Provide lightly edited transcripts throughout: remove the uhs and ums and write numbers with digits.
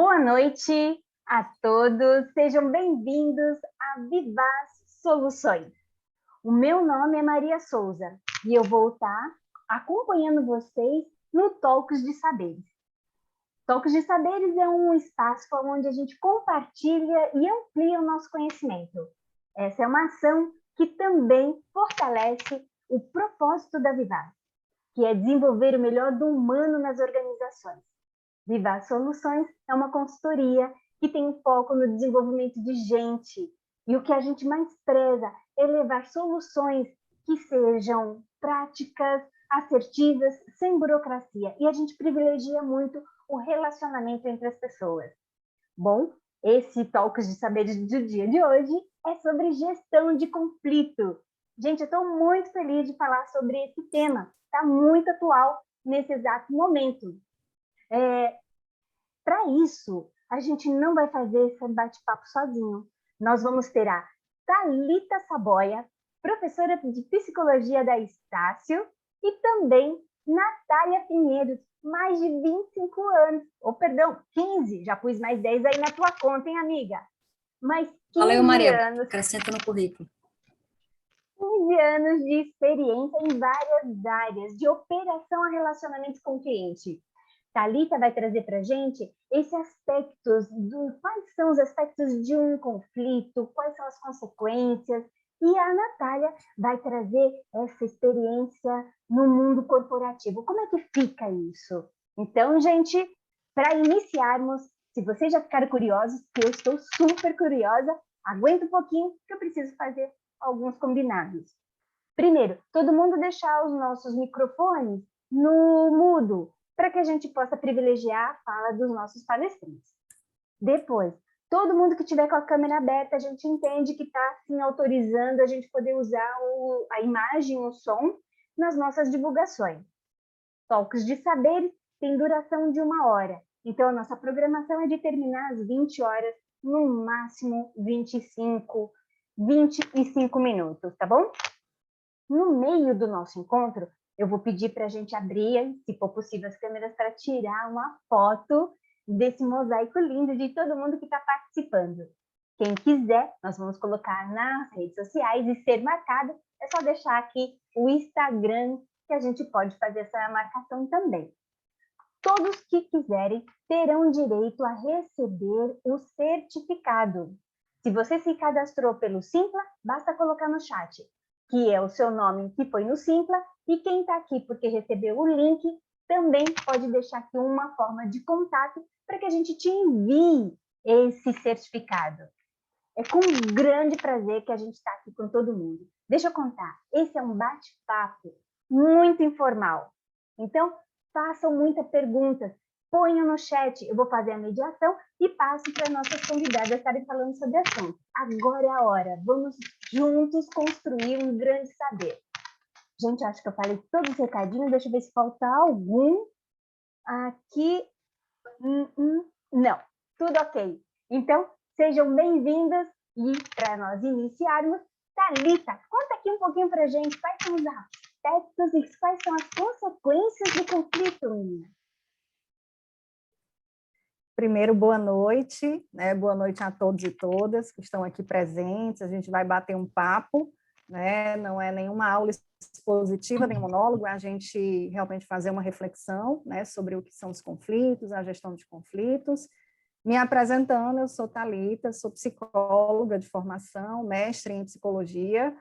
Boa noite a todos, sejam bem-vindos a Vivaz Soluções. O meu nome é Maria Souza e eu vou estar acompanhando vocês no Talks de Saberes. Talks de Saberes é um espaço onde a gente compartilha e amplia o nosso conhecimento. Essa é uma ação que também fortalece o propósito da Vivaz, que é desenvolver o melhor do humano nas organizações. Vivaz Soluções é uma consultoria que tem um foco no desenvolvimento de gente. E o que a gente mais preza é levar soluções que sejam práticas, assertivas, sem burocracia. E a gente privilegia muito o relacionamento entre as pessoas. Bom, esse Talks de Saberes do dia de hoje é sobre gestão de conflito. Gente, eu estou muito feliz de falar sobre esse tema. Está muito atual nesse exato momento. Para isso, a gente não vai fazer esse bate-papo sozinho. Nós vamos ter a Thalita Saboia, professora de psicologia da Estácio, e também Natália Pinheiro, mais de 25 anos. Perdão, 15, já pus mais 10 aí na tua conta, hein, amiga? Mais 15 Valeu, Maria. anos. Acrescenta no currículo. 15 anos de experiência em várias áreas, de operação a relacionamentos com o cliente. Thalita vai trazer para a gente esses aspectos, quais são os aspectos de um conflito, quais são as consequências, e a Natália vai trazer essa experiência no mundo corporativo. Como é que fica isso? Então, gente, para iniciarmos, se vocês já ficaram curiosos, que eu estou super curiosa, aguenta um pouquinho que eu preciso fazer alguns combinados. Primeiro, todo mundo deixar os nossos microfones no mudo, para que a gente possa privilegiar a fala dos nossos palestrantes. Depois, todo mundo que tiver com a câmera aberta, a gente entende que está assim, autorizando a gente poder usar a imagem, o som, nas nossas divulgações. Talks de Saberes tem duração de 1 hora, então a nossa programação é de terminar às 20 horas, no máximo 25 minutos, tá bom? No meio do nosso encontro, eu vou pedir para a gente abrir, se for possível, as câmeras para tirar uma foto desse mosaico lindo de todo mundo que está participando. Quem quiser, nós vamos colocar nas redes sociais e ser marcado, é só deixar aqui o Instagram, que a gente pode fazer essa marcação também. Todos que quiserem terão direito a receber o certificado. Se você se cadastrou pelo Simpla, basta colocar no chat que é o seu nome que foi no Simpla, e quem está aqui porque recebeu o link também pode deixar aqui uma forma de contato para que a gente te envie esse certificado. É com grande prazer que a gente está aqui com todo mundo. Deixa eu contar, esse é um bate-papo muito informal. Então, façam muitas perguntas, ponham no chat, eu vou fazer a mediação e passo para nossas convidadas estarem falando sobre o assunto. Agora é a hora, vamos juntos construir um grande saber. Gente, acho que eu falei todos os recadinhos, deixa eu ver se falta algum. Aqui, não, tudo ok. Então, sejam bem-vindas e para nós iniciarmos, Thalita, conta aqui um pouquinho para a gente quais são os aspectos e quais são as consequências do conflito, menina. Primeiro, boa noite, né? Boa noite a todos e todas que estão aqui presentes. A gente vai bater um papo, né? Não é nenhuma aula expositiva, nem monólogo, é a gente realmente fazer uma reflexão, né, sobre o que são os conflitos, a gestão de conflitos. Me apresentando, eu sou Thalita, sou psicóloga de formação, mestre em psicologia.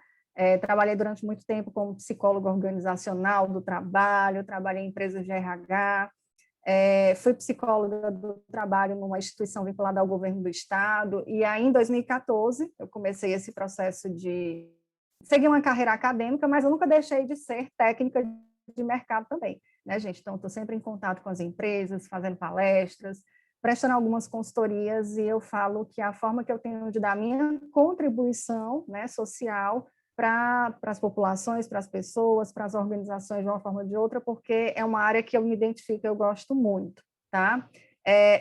Trabalhei durante muito tempo como psicóloga organizacional do trabalho, trabalhei em empresas de RH. Fui psicóloga do trabalho numa instituição vinculada ao governo do estado, e aí em 2014 eu comecei esse processo de seguir uma carreira acadêmica, mas eu nunca deixei de ser técnica de mercado também, né, gente? Então, estou sempre em contato com as empresas, fazendo palestras, prestando algumas consultorias, e eu falo que a forma que eu tenho de dar minha contribuição, né, social para as populações, para as pessoas, para as organizações de uma forma ou de outra, porque é uma área que eu me identifico, eu gosto muito, tá?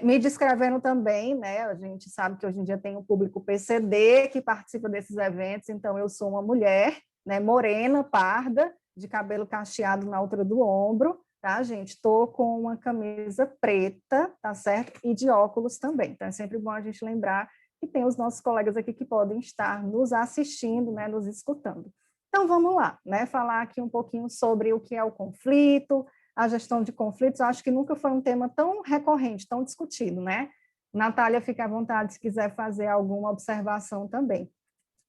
Me descrevendo também, né, a gente sabe que hoje em dia tem um público PCD que participa desses eventos, então eu sou uma mulher, né, morena, parda, de cabelo cacheado na altura do ombro, tá, gente? Estou com uma camisa preta, tá certo? E de óculos também. Então, é sempre bom a gente lembrar que tem os nossos colegas aqui que podem estar nos assistindo, né, nos escutando. Então, vamos lá, né, falar aqui um pouquinho sobre o que é o conflito, a gestão de conflitos. Eu acho que nunca foi um tema tão recorrente, tão discutido, né? Natália, fica à vontade se quiser fazer alguma observação também.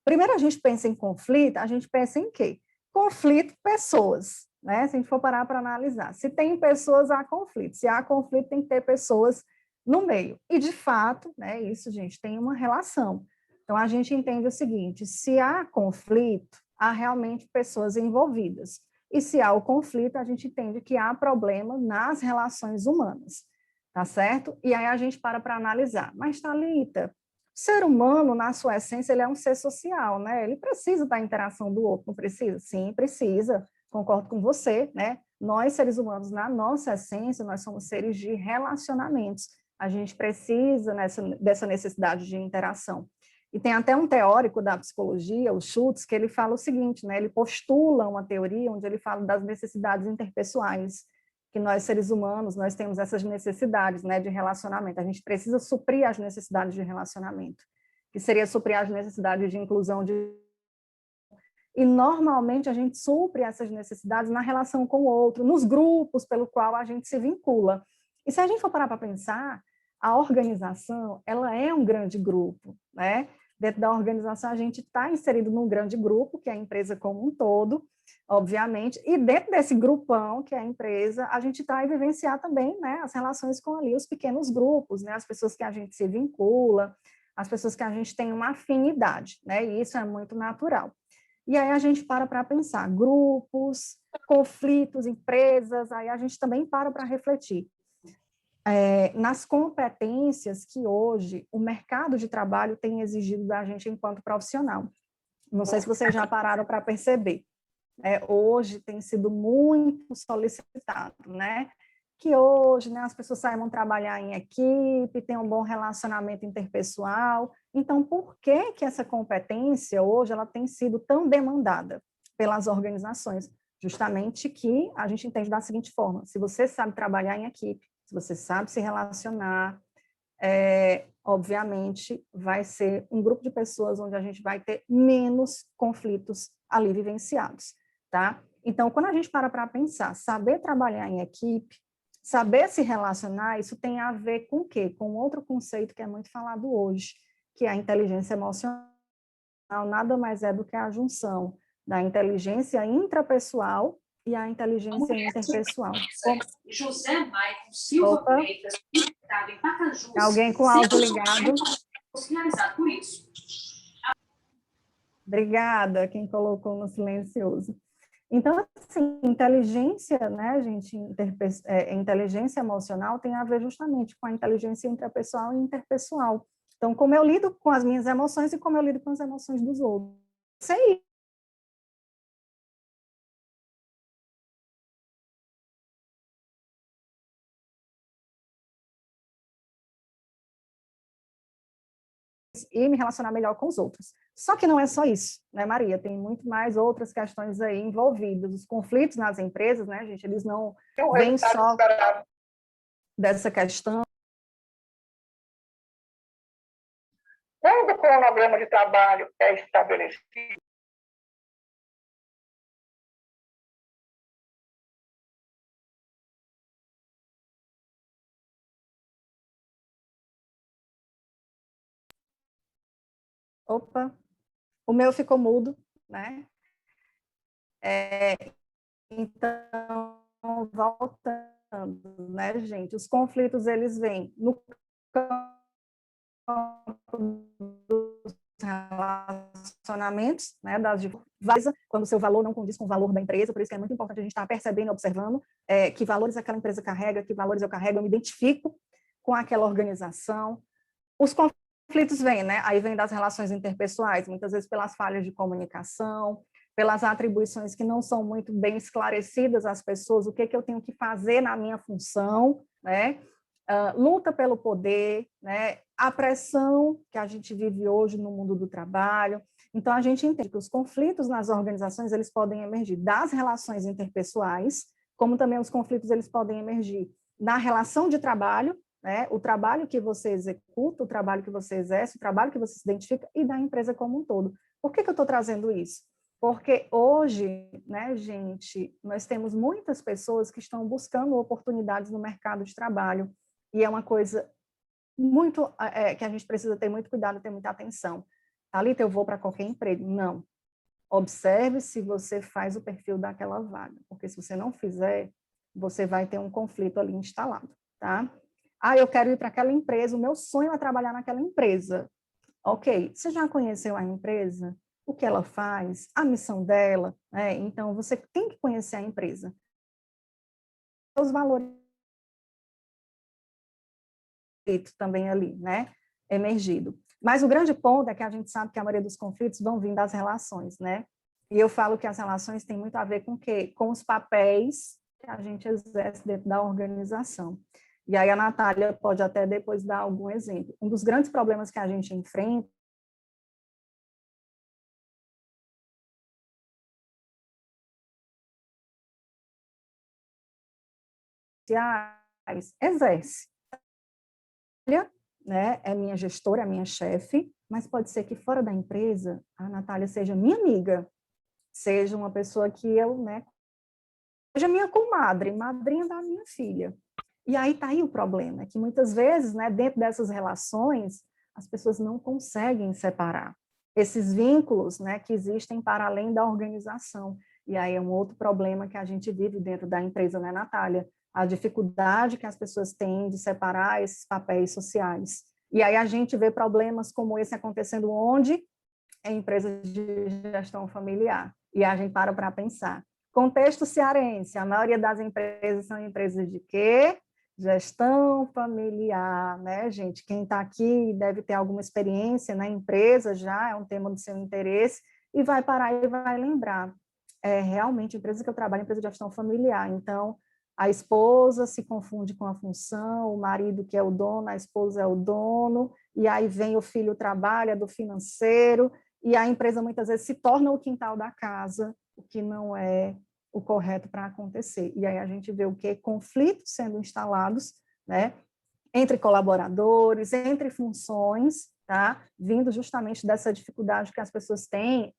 Primeiro a gente pensa em conflito, a gente pensa em quê? Conflito, pessoas, né? Se a gente for parar para analisar. Se tem pessoas, há conflito. Se há conflito, tem que ter pessoas no meio. E, de fato, né, isso, gente, tem uma relação. Então, a gente entende o seguinte, se há conflito, há realmente pessoas envolvidas. E se há o conflito, a gente entende que há problema nas relações humanas, tá certo? E aí a gente para analisar. Mas, Thalita, o ser humano, na sua essência, ele é um ser social, né? Ele precisa da interação do outro, não precisa? Sim, precisa. Concordo com você, né? Nós, seres humanos, na nossa essência, nós somos seres de relacionamentos. A gente precisa dessa necessidade de interação. E tem até um teórico da psicologia, o Schultz, que ele fala o seguinte, né? Ele postula uma teoria onde ele fala das necessidades interpessoais, que nós, seres humanos, nós temos essas necessidades, né, de relacionamento. A gente precisa suprir as necessidades de relacionamento, que seria suprir as necessidades de inclusão de... E, normalmente, a gente supre essas necessidades na relação com o outro, nos grupos pelo qual a gente se vincula. E se a gente for parar para pensar, a organização, ela é um grande grupo, né? Dentro da organização, a gente está inserido num grande grupo, que é a empresa como um todo, obviamente, e dentro desse grupão, que é a empresa, a gente vai vivenciar também, né, as relações com ali os pequenos grupos, né, as pessoas que a gente se vincula, as pessoas que a gente tem uma afinidade, né, e isso é muito natural. E aí a gente para pensar, grupos, conflitos, empresas, aí a gente também para refletir. Nas competências que hoje o mercado de trabalho tem exigido da gente enquanto profissional. Não sei se vocês já pararam para perceber. Hoje tem sido muito solicitado, né? Que hoje, né, as pessoas saibam trabalhar em equipe, tenham um bom relacionamento interpessoal. Então, por que que essa competência hoje ela tem sido tão demandada pelas organizações? Justamente que a gente entende da seguinte forma: se você sabe trabalhar em equipe, se você sabe se relacionar, obviamente vai ser um grupo de pessoas onde a gente vai ter menos conflitos ali vivenciados, tá? Então, quando a gente para pensar, saber trabalhar em equipe, saber se relacionar, isso tem a ver com o quê? Com outro conceito que é muito falado hoje, que é a inteligência emocional. Nada mais é do que a junção da inteligência intrapessoal e a inteligência interpessoal. José Maicon Silva Freitas, deputado em Pacajus. Alguém com áudio ligado? Finalizado por isso. Obrigada, quem colocou no silencioso. Então, assim, inteligência, né, gente, inteligência emocional tem a ver justamente com a inteligência intrapessoal e interpessoal. Então, como eu lido com as minhas emoções e como eu lido com as emoções dos outros. Sei. E me relacionar melhor com os outros. Só que não é só isso, né, Maria? Tem muito mais outras questões aí envolvidas. Os conflitos nas empresas, né, gente, eles não vêm só dessa questão. Quando o cronograma de trabalho é estabelecido, Opa, o meu ficou mudo, né? Então, voltando, né, gente? Os conflitos, eles vêm no campo dos relacionamentos, né, quando o seu valor não condiz com o valor da empresa, por isso que é muito importante a gente estar percebendo e observando que valores aquela empresa carrega, que valores eu carrego, eu me identifico com aquela organização. Os conflitos vêm, né? Aí vem das relações interpessoais, muitas vezes pelas falhas de comunicação, pelas atribuições que não são muito bem esclarecidas às pessoas, o que eu tenho que fazer na minha função, né? Luta pelo poder, né? A pressão que a gente vive hoje no mundo do trabalho. Então, a gente entende que os conflitos nas organizações, eles podem emergir das relações interpessoais, como também os conflitos eles podem emergir na relação de trabalho, né? O trabalho que você executa, o trabalho que você exerce, o trabalho que você se identifica e da empresa como um todo. Por que eu estou trazendo isso? Porque hoje, né, gente, nós temos muitas pessoas que estão buscando oportunidades no mercado de trabalho, e é uma coisa muito que a gente precisa ter muito cuidado, ter muita atenção. Thalita, eu vou para qualquer emprego? Não. Observe se você faz o perfil daquela vaga, porque se você não fizer, você vai ter um conflito ali instalado, tá? Ah, eu quero ir para aquela empresa, o meu sonho é trabalhar naquela empresa. Ok, você já conheceu a empresa? O que ela faz? A missão dela? Né? Então, você tem que conhecer a empresa. Os valores também ali, né? Emergido. Mas o grande ponto é que a gente sabe que a maioria dos conflitos vão vir das relações, né? E eu falo que as relações têm muito a ver com o quê? Com os papéis que a gente exerce dentro da organização. E aí a Natália pode até depois dar algum exemplo. Um dos grandes problemas que a gente enfrenta exerce, né? É minha gestora, é minha chefe, mas pode ser que fora da empresa a Natália seja minha amiga, seja uma pessoa que eu, né, seja minha comadre, madrinha da minha filha. E aí está aí o problema, é que muitas vezes, né, dentro dessas relações, as pessoas não conseguem separar esses vínculos, né, que existem para além da organização. E aí é um outro problema que a gente vive dentro da empresa, né, Natália? A dificuldade que as pessoas têm de separar esses papéis sociais. E aí a gente vê problemas como esse acontecendo onde? Em empresas de gestão familiar. E a gente para pensar. Contexto cearense, a maioria das empresas são empresas de quê? Gestão familiar, né, gente? Quem está aqui deve ter alguma experiência na empresa já, é um tema do seu interesse, e vai parar e vai lembrar. É realmente, a empresa que eu trabalho é empresa de gestão familiar, então a esposa se confunde com a função, o marido que é o dono, a esposa é o dono, e aí vem o filho trabalha do financeiro, e a empresa muitas vezes se torna o quintal da casa, o que não é o correto para acontecer. E aí a gente vê o que? Conflitos sendo instalados, né, entre colaboradores, entre funções, tá? Vindo justamente dessa dificuldade que as pessoas têm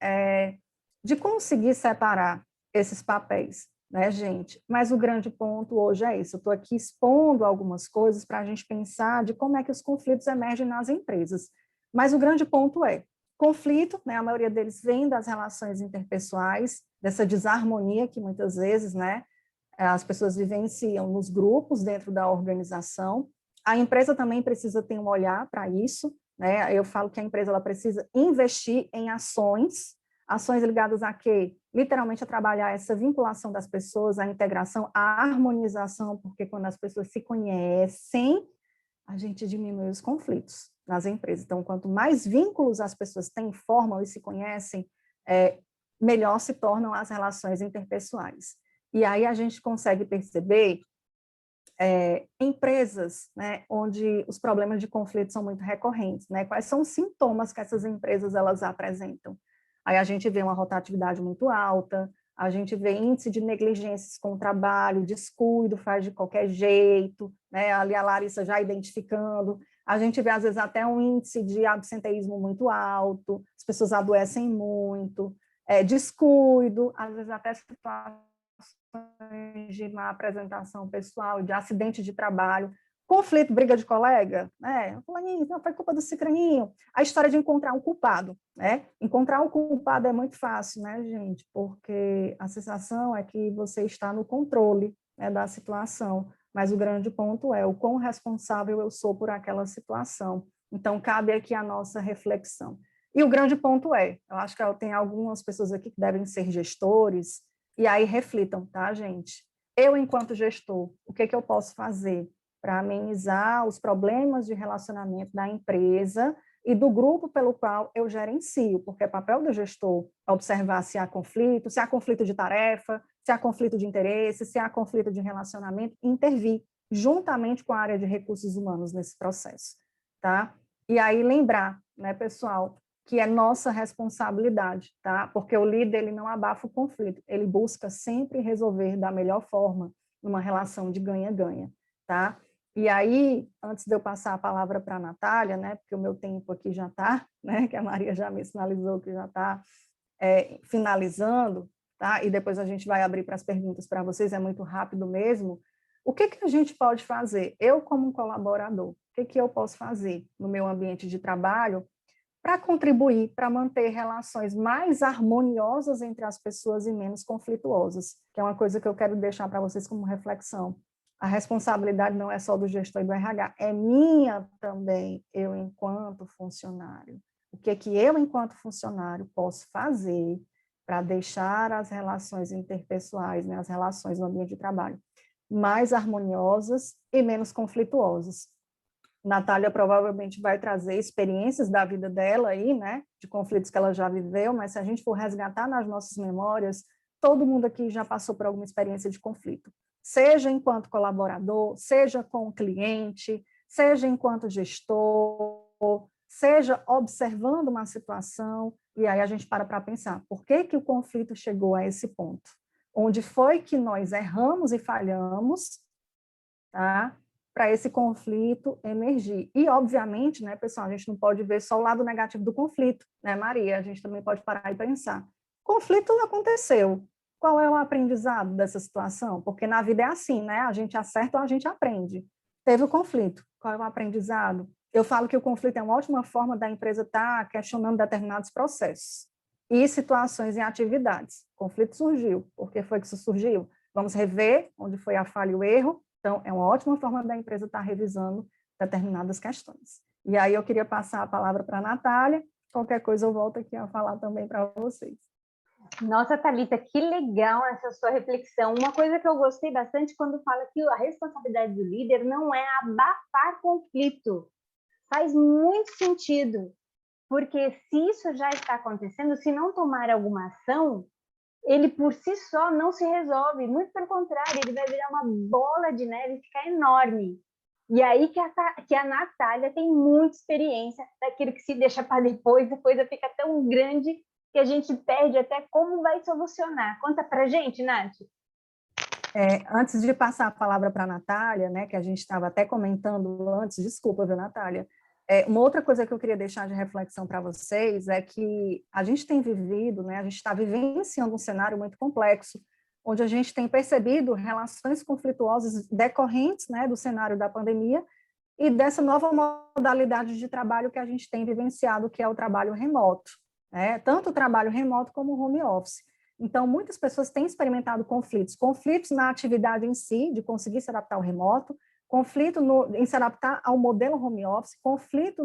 de conseguir separar esses papéis, né, gente? Mas o grande ponto hoje é isso, eu estou aqui expondo algumas coisas para a gente pensar de como é que os conflitos emergem nas empresas. Mas o grande ponto é, conflito, né, a maioria deles vem das relações interpessoais, dessa desarmonia que muitas vezes, né, as pessoas vivenciam nos grupos dentro da organização. A empresa também precisa ter um olhar para isso, né? Eu falo que a empresa ela precisa investir em ações ligadas a quê? Literalmente a trabalhar essa vinculação das pessoas, a integração, a harmonização, porque quando as pessoas se conhecem, a gente diminui os conflitos nas empresas. Então, quanto mais vínculos as pessoas têm, formam e se conhecem, melhor se tornam as relações interpessoais. E aí a gente consegue perceber empresas, né, onde os problemas de conflito são muito recorrentes, né? Quais são os sintomas que essas empresas elas apresentam? Aí a gente vê uma rotatividade muito alta, a gente vê índice de negligências com o trabalho, descuido, faz de qualquer jeito, né? Ali a Larissa já identificando, a gente vê às vezes até um índice de absenteísmo muito alto, as pessoas adoecem muito, descuido, às vezes até situações de má apresentação pessoal, de acidente de trabalho, conflito, briga de colega, né? Fulaninho, não, foi culpa do cicraninho. A história de encontrar um culpado, né? Encontrar um culpado é muito fácil, né, gente? Porque a sensação é que você está no controle, né, da situação, mas o grande ponto é o quão responsável eu sou por aquela situação. Então, cabe aqui a nossa reflexão. E o grande ponto eu acho que tem algumas pessoas aqui que devem ser gestores, e aí reflitam, tá, gente? Eu, enquanto gestor, o que eu posso fazer para amenizar os problemas de relacionamento da empresa e do grupo pelo qual eu gerencio, porque é papel do gestor observar se há conflito de tarefa, se há conflito de interesse, se há conflito de relacionamento, e intervir juntamente com a área de recursos humanos nesse processo, tá? E aí lembrar, né, pessoal, que é nossa responsabilidade, tá? Porque o líder, ele não abafa o conflito, ele busca sempre resolver da melhor forma, numa relação de ganha-ganha, tá? E aí, antes de eu passar a palavra para a Natália, né, porque o meu tempo aqui já está, né, que a Maria já me sinalizou que já está finalizando, tá? E depois a gente vai abrir para as perguntas para vocês, é muito rápido mesmo. O que que a gente pode fazer? Eu, como um colaborador, o que que eu posso fazer no meu ambiente de trabalho para contribuir, para manter relações mais harmoniosas entre as pessoas e menos conflituosas, que é uma coisa que eu quero deixar para vocês como reflexão. A responsabilidade não é só do gestor e do RH, é minha também, eu enquanto funcionário. O que que eu, enquanto funcionário, posso fazer para deixar as relações interpessoais, né, as relações no ambiente de trabalho, mais harmoniosas e menos conflituosas? Natália provavelmente vai trazer experiências da vida dela aí, né, de conflitos que ela já viveu, mas se a gente for resgatar nas nossas memórias, todo mundo aqui já passou por alguma experiência de conflito, seja enquanto colaborador, seja com o cliente, seja enquanto gestor, seja observando uma situação, e aí a gente para pensar, por que que o conflito chegou a esse ponto? Onde foi que nós erramos e falhamos, tá? Para esse conflito emergir. E, obviamente, né, pessoal, a gente não pode ver só o lado negativo do conflito, né, Maria? A gente também pode parar e pensar. Conflito aconteceu. Qual é o aprendizado dessa situação? Porque na vida é assim, né? A gente acerta ou a gente aprende. Teve o conflito. Qual é o aprendizado? Eu falo que o conflito é uma ótima forma da empresa estar questionando determinados processos e situações e atividades. O conflito surgiu. Por que foi que isso surgiu? Vamos rever onde foi a falha e o erro. Então, é uma ótima forma da empresa estar revisando determinadas questões. E aí eu queria passar a palavra para a Natália, qualquer coisa eu volto aqui a falar também para vocês. Nossa, Thalita, que legal essa sua reflexão. Uma coisa que eu gostei bastante quando fala que a responsabilidade do líder não é abafar conflito. Faz muito sentido, porque se isso já está acontecendo, se não tomar alguma ação, ele por si só não se resolve, muito pelo contrário, ele vai virar uma bola de neve e ficar enorme. E aí que a Natália tem muita experiência daquilo que se deixa para depois, a coisa fica tão grande que a gente perde até como vai solucionar. Conta para a gente, Nath. Antes de passar a palavra para a Natália, né, que a gente estava até comentando antes, desculpa, viu, Natália? Uma outra coisa que eu queria deixar de reflexão para vocês é que a gente tem vivido, né, a gente está vivenciando um cenário muito complexo, onde a gente tem percebido relações conflituosas decorrentes, né, do cenário da pandemia e dessa nova modalidade de trabalho que a gente tem vivenciado, que é o trabalho remoto, né, tanto o trabalho remoto como o home office. Então, muitas pessoas têm experimentado conflitos na atividade em si, de conseguir se adaptar ao remoto, conflito em se adaptar ao modelo home office, conflito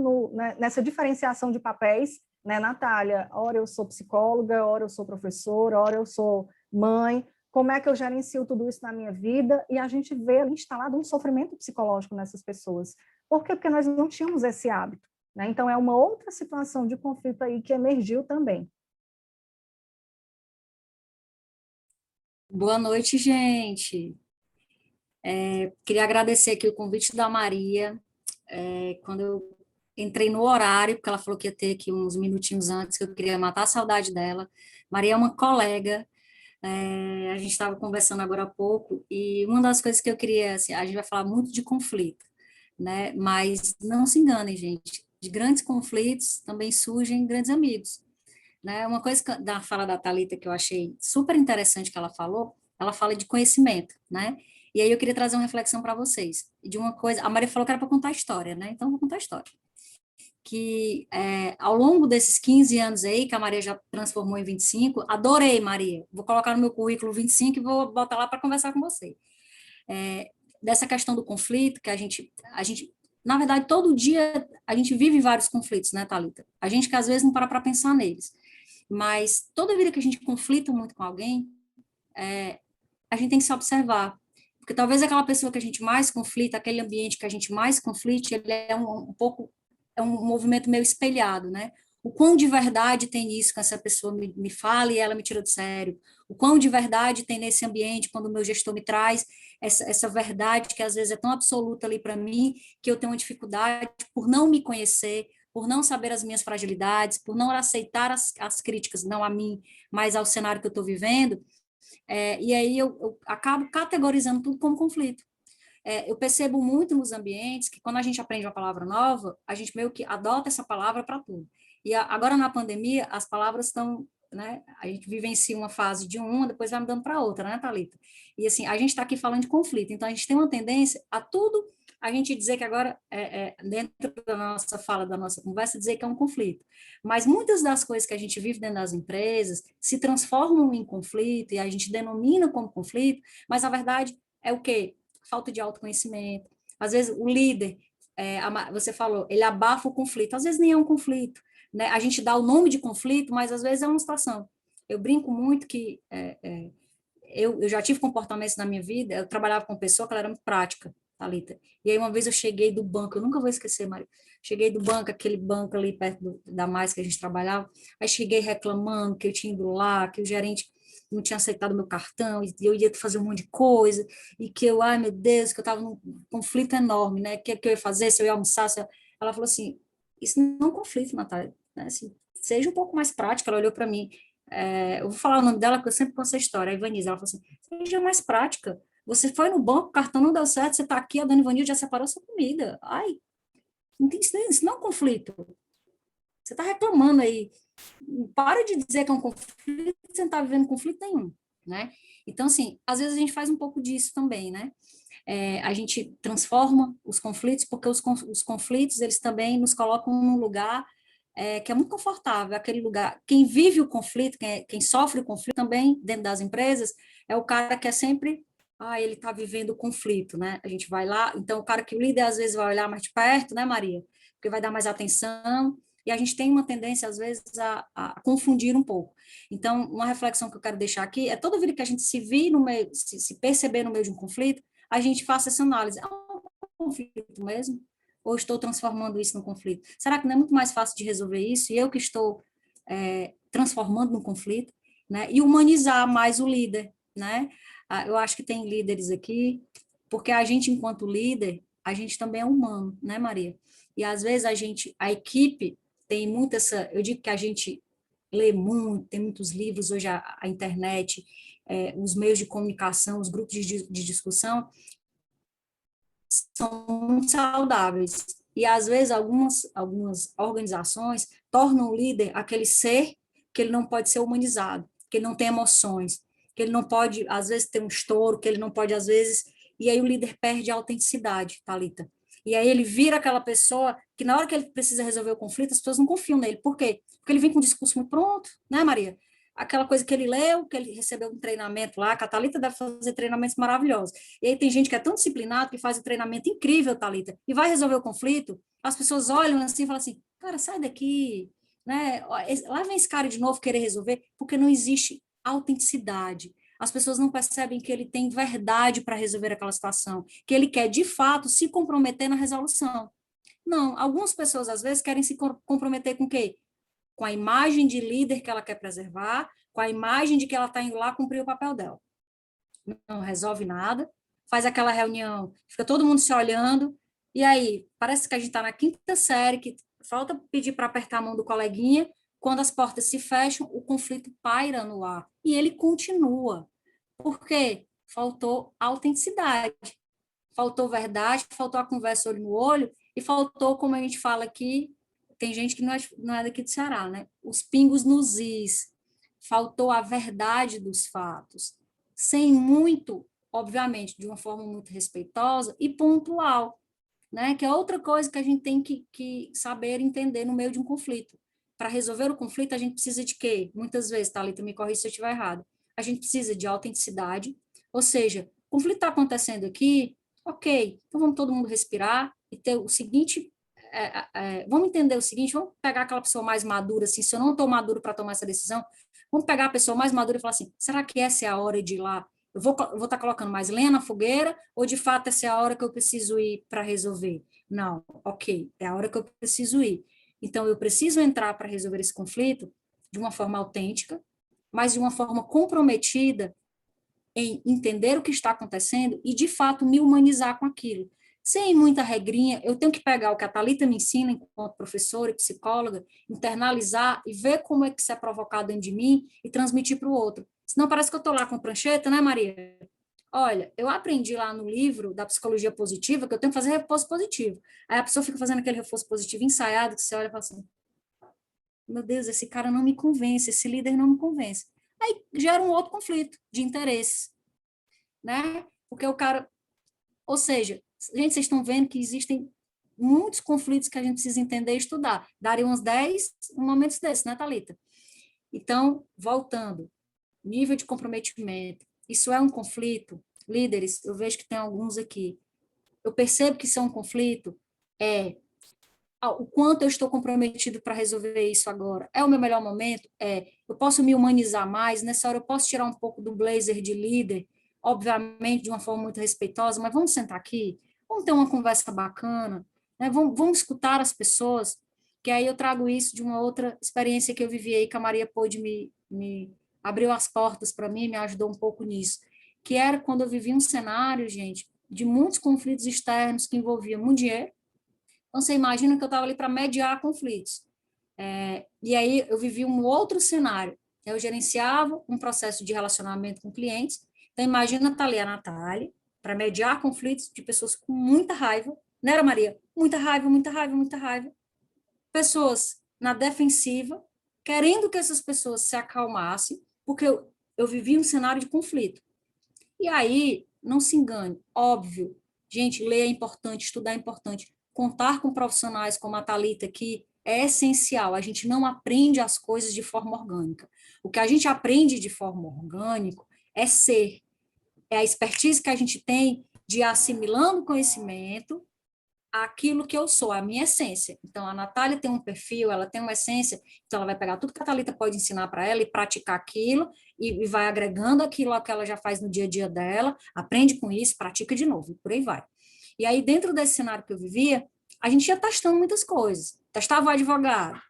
nessa diferenciação de papéis, né, Natália? Ora eu sou psicóloga, ora eu sou professora, ora eu sou mãe, como é que eu gerencio tudo isso na minha vida? E a gente vê ali instalado um sofrimento psicológico nessas pessoas. Por quê? Porque nós não tínhamos esse hábito, né? Então, é uma outra situação de conflito aí que emergiu também. Boa noite, gente. Queria agradecer aqui o convite da Maria. Quando eu entrei no horário, porque ela falou que ia ter aqui uns minutinhos antes, que eu queria matar a saudade dela. Maria é uma colega, a gente estava conversando agora há pouco, e uma das coisas que eu queria, assim, a gente vai falar muito de conflito, né? Mas não se enganem, gente, de grandes conflitos também surgem grandes amigos, né? Uma coisa da fala da Thalita que eu achei super interessante que ela fala de conhecimento, né? E aí eu queria trazer uma reflexão para vocês, de uma coisa, a Maria falou que era para contar a história, né? Então eu vou contar a história. Que ao longo desses 15 anos aí, que a Maria já transformou em 25, adorei, Maria, vou colocar no meu currículo 25 e vou botar lá para conversar com você. Dessa questão do conflito, que a gente, na verdade, todo dia a gente vive vários conflitos, né, Thalita? A gente que às vezes não para pensar neles. Mas toda vida que a gente conflita muito com alguém, a gente tem que se observar. Porque talvez aquela pessoa que a gente mais conflita, aquele ambiente que a gente mais conflite, ele é um movimento meio espelhado, né? O quão de verdade tem nisso que essa pessoa me fala e ela me tira do sério? O quão de verdade tem nesse ambiente quando o meu gestor me traz essa verdade que às vezes é tão absoluta ali para mim que eu tenho uma dificuldade por não me conhecer, por não saber as minhas fragilidades, por não aceitar as críticas, não a mim, mas ao cenário que eu estou vivendo, e aí eu acabo categorizando tudo como conflito. Eu percebo muito nos ambientes que quando a gente aprende uma palavra nova, a gente meio que adota essa palavra para tudo. E agora na pandemia, as palavras estão, né, a gente vivencia uma fase de uma, depois vai mudando para outra, né, Thalita? E assim, a gente está aqui falando de conflito, então a gente tem uma tendência a tudo, a gente dizer que agora, dentro da nossa fala, da nossa conversa, dizer que é um conflito. Mas muitas das coisas que a gente vive dentro das empresas se transformam em conflito, e a gente denomina como conflito, mas a verdade é o quê? Falta de autoconhecimento. Às vezes o líder, você falou, ele abafa o conflito, às vezes nem é um conflito, né? A gente dá o nome de conflito, mas às vezes é uma situação. Eu brinco muito que eu já tive comportamentos na minha vida, eu trabalhava com uma pessoa que ela era muito prática, Thalita. E aí uma vez eu cheguei do banco, eu nunca vou esquecer, Maria, cheguei do banco, aquele banco ali perto da Mais que a gente trabalhava, aí cheguei reclamando que eu tinha ido lá, que o gerente não tinha aceitado meu cartão, e eu ia fazer um monte de coisa, e que eu, ai meu Deus, que eu estava num conflito enorme, né, que eu ia fazer, se eu ia almoçar, ela falou assim, isso não é um conflito, Natália, né, assim, seja um pouco mais prática. Ela olhou para mim, eu vou falar o nome dela, porque eu sempre conto essa história, a Ivanise, ela falou assim, seja mais prática, você foi no banco, o cartão não deu certo, você está aqui, a dona Ivanilde já separou sua comida, ai, isso não é um conflito, você está reclamando aí, para de dizer que é um conflito, você não está vivendo conflito nenhum, né? Então, assim, às vezes a gente faz um pouco disso também, né? A gente transforma os conflitos, porque os conflitos, eles também nos colocam num lugar que é muito confortável, aquele lugar, quem vive o conflito, quem sofre o conflito também dentro das empresas, é o cara que é sempre, ele está vivendo o conflito, né? A gente vai lá, então o cara que o líder às vezes vai olhar mais de perto, né, Maria? Porque vai dar mais atenção, e a gente tem uma tendência, às vezes, a confundir um pouco. Então, uma reflexão que eu quero deixar aqui é toda vida que a gente se vir no meio, se perceber no meio de um conflito, a gente faça essa análise. É um conflito mesmo? Ou estou transformando isso num conflito? Será que não é muito mais fácil de resolver isso? E eu que estou transformando num conflito, né? E humanizar mais o líder, né? Eu acho que tem líderes aqui, porque a gente, enquanto líder, a gente também é humano, né, Maria? E às vezes a equipe tem muito eu digo que a gente lê muito, tem muitos livros, hoje a internet, os meios de comunicação, os grupos de discussão, são muito saudáveis. E, às vezes, algumas organizações tornam o líder aquele ser que ele não pode ser humanizado, que ele não tem emoções, que ele não pode, às vezes, ter um estouro, que ele não pode, às vezes... E aí o líder perde a autenticidade, Thalita. E aí ele vira aquela pessoa que, na hora que ele precisa resolver o conflito, as pessoas não confiam nele. Por quê? Porque ele vem com um discurso muito pronto, né, Maria? Aquela coisa que ele leu, que ele recebeu um treinamento lá, que a Thalita deve fazer treinamentos maravilhosos. E aí tem gente que é tão disciplinado, que faz um treinamento incrível, Thalita, e vai resolver o conflito, as pessoas olham assim e falam assim, cara, sai daqui, né? Lá vem esse cara de novo querer resolver, porque não existe autenticidade. As pessoas não percebem que ele tem verdade para resolver aquela situação, que ele quer, de fato, se comprometer na resolução. Não, algumas pessoas, às vezes, querem se comprometer com o quê? Com a imagem de líder que ela quer preservar, com a imagem de que ela está indo lá cumprir o papel dela. Não resolve nada, faz aquela reunião, fica todo mundo se olhando, e aí, parece que a gente está na quinta série, que falta pedir para apertar a mão do coleguinha, quando as portas se fecham, o conflito paira no ar, e ele continua. Por quê? Faltou autenticidade, faltou verdade, faltou a conversa olho no olho, e faltou, como a gente fala aqui, tem gente que não é daqui do Ceará, né? Os pingos nos is, faltou a verdade dos fatos, sem muito, obviamente, de uma forma muito respeitosa e pontual, né? Que é outra coisa que a gente tem que saber entender no meio de um conflito. Para resolver o conflito, a gente precisa de quê? Muitas vezes, Thalita, me corrija se eu estiver errado, a gente precisa de autenticidade, ou seja, o conflito está acontecendo aqui, ok, então vamos todo mundo respirar e ter o seguinte, vamos entender o seguinte, vamos pegar aquela pessoa mais madura, assim, se eu não estou maduro para tomar essa decisão, vamos pegar a pessoa mais madura e falar assim, será que essa é a hora de ir lá? Eu vou estar colocando mais lenha na fogueira ou, de fato, essa é a hora que eu preciso ir para resolver? Não, ok, é a hora que eu preciso ir. Então, eu preciso entrar para resolver esse conflito de uma forma autêntica, mas de uma forma comprometida em entender o que está acontecendo e, de fato, me humanizar com aquilo. sem muita regrinha. Eu tenho que pegar o que a Thalita me ensina enquanto professora e psicóloga, internalizar e ver como é que isso é provocado dentro de mim e transmitir para o outro. Senão parece que eu estou lá com prancheta, né, Maria? Olha, eu aprendi lá no livro da psicologia positiva que eu tenho que fazer reforço positivo. Aí a pessoa fica fazendo aquele reforço positivo ensaiado, que você olha e fala assim, meu Deus, esse cara não me convence, esse líder não me convence. Aí gera um outro conflito de interesses, né? Porque o cara, ou seja, gente, vocês estão vendo que existem muitos conflitos que a gente precisa entender e estudar. Daria uns 10 momentos desses, né, Thalita? Então, voltando, nível de comprometimento, isso é um conflito? Líderes, eu vejo que tem alguns aqui. Eu percebo que isso é um conflito, o quanto eu estou comprometido para resolver isso agora. É o meu melhor momento? Eu posso me humanizar mais, nessa hora eu posso tirar um pouco do blazer de líder, obviamente de uma forma muito respeitosa, mas vamos sentar aqui, vamos ter uma conversa bacana, né? Vamos escutar as pessoas, que aí eu trago isso de uma outra experiência que eu vivi aí, que a Maria pôde me abriu as portas para mim, me ajudou um pouco nisso, que era quando eu vivi um cenário, gente, de muitos conflitos externos que envolviam muito dinheiro. Então, você imagina que eu estava ali para mediar conflitos. E aí, eu vivi um outro cenário. Eu gerenciava um processo de relacionamento com clientes. Então, imagina estar ali a Natália, para mediar conflitos de pessoas com muita raiva. Não era, Maria? Muita raiva, muita raiva, muita raiva. Pessoas na defensiva, querendo que essas pessoas se acalmassem, porque eu vivi um cenário de conflito. E aí, não se engane, óbvio, gente, ler é importante, estudar é importante, contar com profissionais como a Thalita, que é essencial, a gente não aprende as coisas de forma orgânica. O que a gente aprende de forma orgânica é ser, é a expertise que a gente tem de ir assimilando conhecimento aquilo que eu sou, a minha essência. Então, a Natália tem um perfil, ela tem uma essência, então ela vai pegar tudo que a Thalita pode ensinar para ela e praticar aquilo, e vai agregando aquilo que ela já faz no dia a dia dela, aprende com isso, pratica de novo, e por aí vai. E aí, dentro desse cenário que eu vivia, a gente ia testando muitas coisas. Testava o advogado,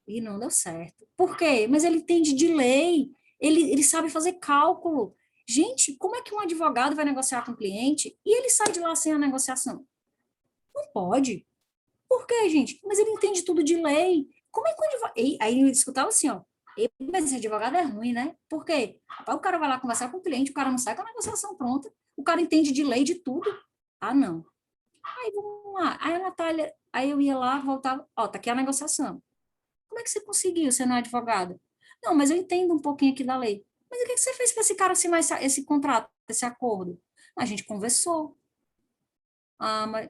e não deu certo. Por quê? Mas ele entende de lei, ele sabe fazer cálculo. Gente, como é que um advogado vai negociar com o cliente e ele sai de lá sem a negociação? Não pode. Por quê, gente? Mas ele entende tudo de lei. Como é que o advogado... Aí ele escutava assim, ó. Mas esse advogado é ruim, né? Por quê? Aí o cara vai lá conversar com o cliente, o cara não sai com a negociação pronta, o cara entende de lei de tudo. Ah, não. Aí vamos lá. Aí a Natália, aí eu ia lá, voltava, ó, tá aqui a negociação. Como é que você conseguiu? Você não é advogada? Não, mas eu entendo um pouquinho aqui da lei. Mas o que você fez para esse cara assinar esse contrato, esse acordo? A gente conversou. Ah, mas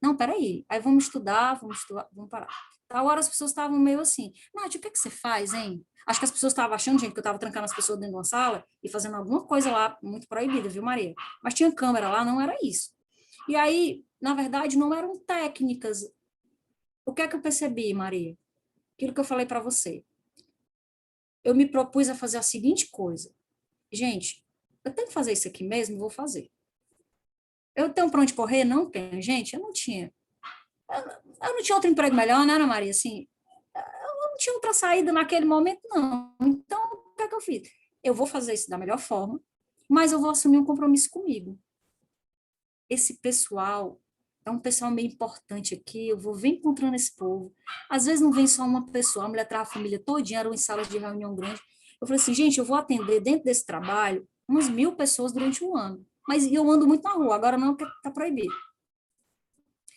não, peraí, aí vamos estudar, vamos parar. Tal hora as pessoas estavam meio assim, Nath, o que é que você faz, hein? Acho que as pessoas estavam achando, gente, que eu estava trancando as pessoas dentro de uma sala e fazendo alguma coisa lá muito proibida, viu, Maria? Mas tinha câmera lá, não era isso. E aí, na verdade, não eram técnicas. O que é que eu percebi, Maria? Aquilo que eu falei para você. Eu me propus a fazer a seguinte coisa. Gente, eu tenho que fazer isso aqui mesmo, vou fazer. Eu tenho para onde correr? Não tenho, gente, eu não tinha. Eu não tinha outro emprego melhor, né, Ana Maria? Assim, eu não tinha outra saída naquele momento, não. Então, o que é que eu fiz? Eu vou fazer isso da melhor forma, mas eu vou assumir um compromisso comigo. Esse pessoal é um pessoal meio importante aqui, eu vou ver encontrando esse povo. Às vezes não vem só uma pessoa, a mulher traz a família todinha, eram em salas de reunião grande. Eu falei assim, gente, eu vou atender dentro desse trabalho umas 1.000 pessoas durante um ano. Mas eu ando muito na rua, agora não, porque está proibido.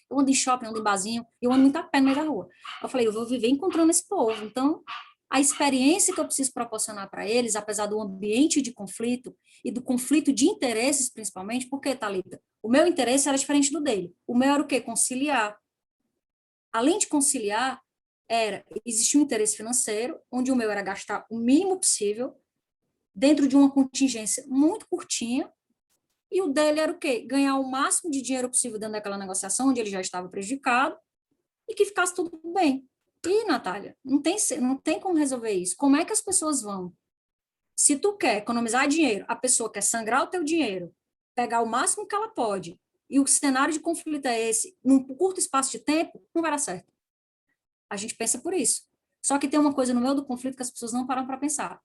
Eu ando em shopping, ando em barzinho, eu ando muito a pé no meio da rua. Eu falei, eu vou viver encontrando esse povo. Então, a experiência que eu preciso proporcionar para eles, apesar do ambiente de conflito e do conflito de interesses, principalmente, porque, Thalita, o meu interesse era diferente do dele. O meu era o quê? Conciliar. Além de conciliar, existia um interesse financeiro, onde o meu era gastar o mínimo possível, dentro de uma contingência muito curtinha, e o dele era o quê? Ganhar o máximo de dinheiro possível dentro daquela negociação, onde ele já estava prejudicado, e que ficasse tudo bem. E, Natália, não tem como resolver isso. Como é que as pessoas vão? Se tu quer economizar dinheiro, a pessoa quer sangrar o teu dinheiro, pegar o máximo que ela pode, e o cenário de conflito é esse, num curto espaço de tempo, não vai dar certo. A gente pensa por isso. Só que tem uma coisa no meio do conflito que as pessoas não param para pensar.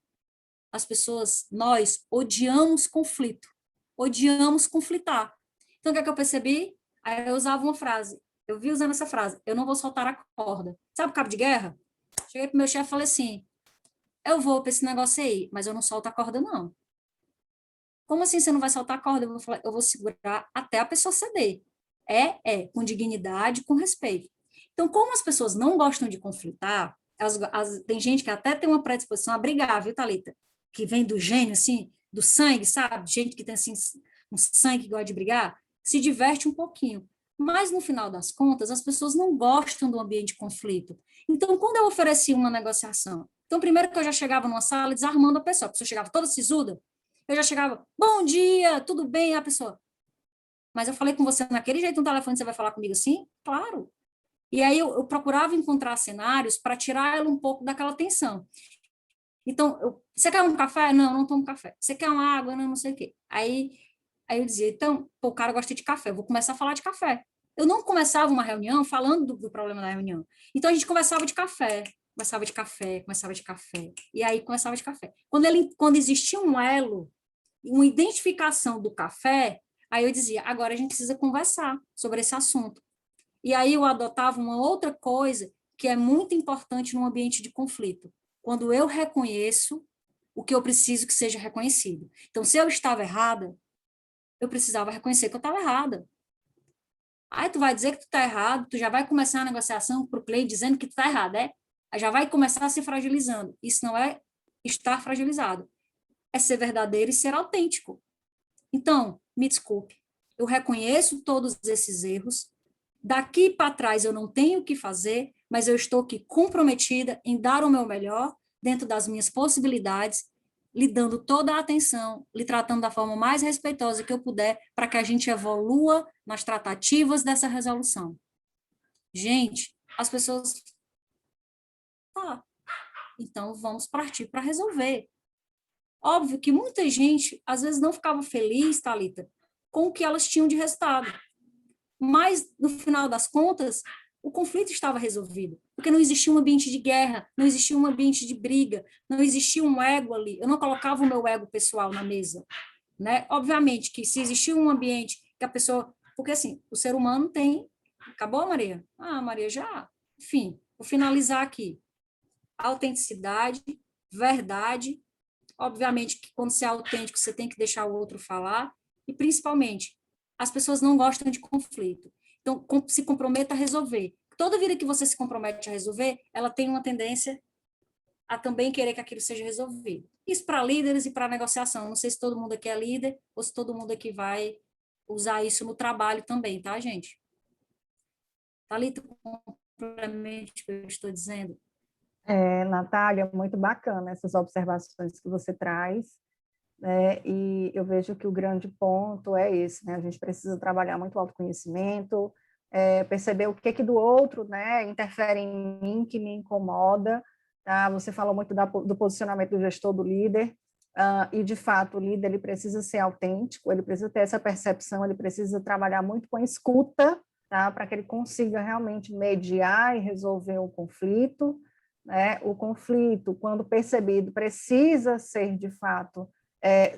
As pessoas, nós, odiamos conflito. Odiamos conflitar. Então, o que é que eu percebi? Aí eu usava uma frase, eu vi usando essa frase, eu não vou soltar a corda. Sabe o cabo de guerra? Cheguei pro meu chefe e falei assim, eu vou para esse negócio aí, mas eu não solto a corda, não. Como assim você não vai soltar a corda? Eu vou segurar até a pessoa ceder. Com dignidade, com respeito. Então, como as pessoas não gostam de conflitar, tem gente que até tem uma predisposição a brigar, viu, Thalita? Que vem do gênio, assim, do sangue, sabe? Gente que tem, assim, um sangue que gosta de brigar, se diverte um pouquinho. Mas, no final das contas, as pessoas não gostam do ambiente de conflito. Então, quando eu oferecia uma negociação, então, primeiro que eu já chegava numa sala desarmando a pessoa chegava toda sisuda, eu já chegava, bom dia, tudo bem? A pessoa, mas eu falei com você naquele jeito no telefone, você vai falar comigo assim? Claro. E aí eu procurava encontrar cenários para tirar ela um pouco daquela tensão. Então, você quer um café? Não, não tomo café. Você quer uma água? Não, não sei o quê. Aí eu dizia, então, pô, o cara gosta de café, eu vou começar a falar de café. Eu não começava uma reunião falando do problema da reunião. Então, a gente conversava de café, começava de café, começava de café. E aí, começava de café. Quando existia um elo, uma identificação do café, aí eu dizia, agora a gente precisa conversar sobre esse assunto. E aí eu adotava uma outra coisa que é muito importante num ambiente de conflito. Quando eu reconheço o que eu preciso que seja reconhecido. Então, se eu estava errada, eu precisava reconhecer que eu estava errada. Aí tu vai dizer que tu está errado, tu já vai começar a negociação para o cliente dizendo que tu está errado, é? Aí já vai começar se fragilizando. Isso não é estar fragilizado. É ser verdadeiro e ser autêntico. Então, me desculpe, eu reconheço todos esses erros, daqui para trás eu não tenho o que fazer, mas eu estou aqui comprometida em dar o meu melhor, dentro das minhas possibilidades, lhe dando toda a atenção, lhe tratando da forma mais respeitosa que eu puder, para que a gente evolua nas tratativas dessa resolução. Gente, as pessoas... Tá, então vamos partir para resolver. Óbvio que muita gente, às vezes, não ficava feliz, Thalita, com o que elas tinham de resultado. Mas, no final das contas, o conflito estava resolvido, porque não existia um ambiente de guerra, não existia um ambiente de briga, não existia um ego ali. Eu não colocava o meu ego pessoal na mesa, né? Obviamente que se existia um ambiente que a pessoa... Porque, assim, o ser humano tem... Acabou, Maria? Ah, Maria, já. Enfim, vou finalizar aqui. Autenticidade, verdade. Obviamente que quando você é autêntico, você tem que deixar o outro falar. E, principalmente, as pessoas não gostam de conflito. Então, se comprometa a resolver. Toda vida que você se compromete a resolver, ela tem uma tendência a também querer que aquilo seja resolvido. Isso para líderes e para negociação. Não sei se todo mundo aqui é líder ou se todo mundo aqui vai usar isso no trabalho também, tá, gente? Thalita, complemente o que eu estou dizendo. Natália, muito bacana essas observações que você traz, né? E eu vejo que o grande ponto é esse, né? A gente precisa trabalhar muito o autoconhecimento, perceber o que do outro, né, interfere em mim, que me incomoda, tá? Você falou muito do posicionamento do gestor, do líder, e de fato o líder ele precisa ser autêntico, ele precisa ter essa percepção, ele precisa trabalhar muito com a escuta, tá? Para que ele consiga realmente mediar e resolver o conflito, né? O conflito, quando percebido, precisa ser, de fato,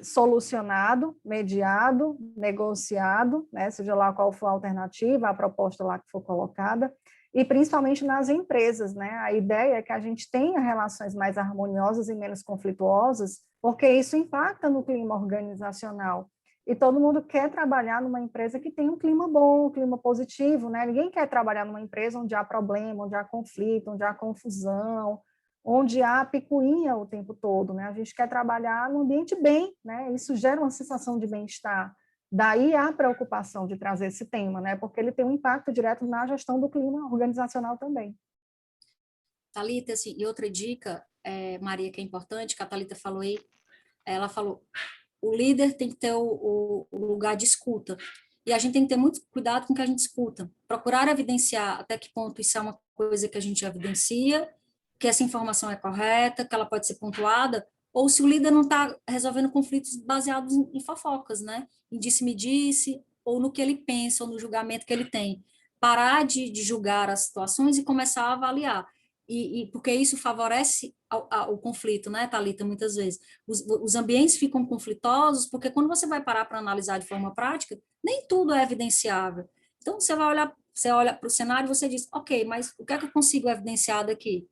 solucionado, mediado, negociado, né? Seja lá qual for a alternativa, a proposta lá que for colocada, e principalmente nas empresas, né? A ideia é que a gente tenha relações mais harmoniosas e menos conflituosas, porque isso impacta no clima organizacional. E todo mundo quer trabalhar numa empresa que tem um clima bom, um clima positivo, né? Ninguém quer trabalhar numa empresa onde há problema, onde há conflito, onde há confusão, onde há picuinha o tempo todo, né? A gente quer trabalhar num ambiente bem, né? Isso gera uma sensação de bem-estar. Daí a preocupação de trazer esse tema, né? Porque ele tem um impacto direto na gestão do clima organizacional também. Thalita, assim, e outra dica, Maria, que é importante, que a Thalita falou aí, ela falou, o líder tem que ter o lugar de escuta. E a gente tem que ter muito cuidado com o que a gente escuta. Procurar evidenciar até que ponto isso é uma coisa que a gente evidencia, que essa informação é correta, que ela pode ser pontuada, ou se o líder não está resolvendo conflitos baseados em fofocas, né? Em disse-me-disse, ou no que ele pensa, ou no julgamento que ele tem. Parar de julgar as situações e começar a avaliar. Porque isso favorece o conflito, né, Thalita, muitas vezes. Os ambientes ficam conflitosos, porque quando você vai parar para analisar de forma prática, nem tudo é evidenciável. Então, você olha para o cenário e você diz, ok, mas o que é que eu consigo evidenciar daqui?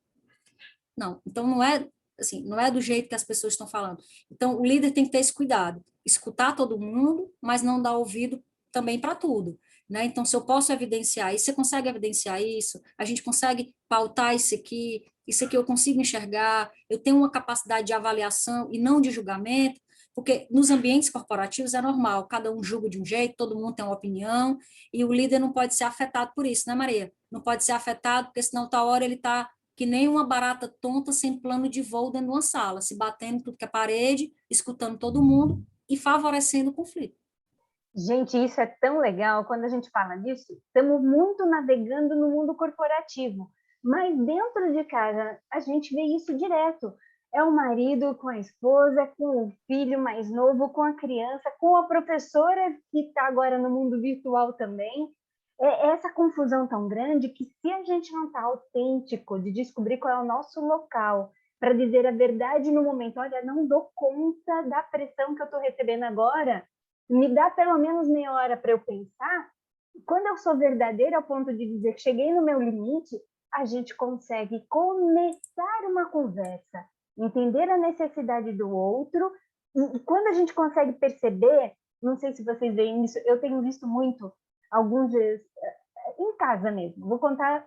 Não, então não é assim, não é do jeito que as pessoas estão falando. Então, o líder tem que ter esse cuidado, escutar todo mundo, mas não dar ouvido também para tudo, né? Então, se eu posso evidenciar isso, você consegue evidenciar isso? A gente consegue pautar isso aqui eu consigo enxergar, eu tenho uma capacidade de avaliação e não de julgamento, porque nos ambientes corporativos é normal, cada um julga de um jeito, todo mundo tem uma opinião, e o líder não pode ser afetado por isso, né, Maria? Não pode ser afetado, porque senão, tal hora, ele está que nem uma barata tonta sem plano de voo dentro de uma sala, se batendo tudo que é parede, escutando todo mundo e favorecendo o conflito. Gente, isso é tão legal quando a gente fala disso. Estamos muito navegando no mundo corporativo, mas dentro de casa a gente vê isso direto. É o marido com a esposa, com o filho mais novo, com a criança, com a professora que está agora no mundo virtual também. É essa confusão tão grande que se a gente não está autêntico de descobrir qual é o nosso local, para dizer a verdade no momento, olha, não dou conta da pressão que eu estou recebendo agora, me dá pelo menos meia hora para eu pensar. Quando eu sou verdadeira ao ponto de dizer que cheguei no meu limite, a gente consegue começar uma conversa, entender a necessidade do outro, e quando a gente consegue perceber, não sei se vocês veem isso, eu tenho visto muito, alguns vezes, em casa mesmo. Vou contar,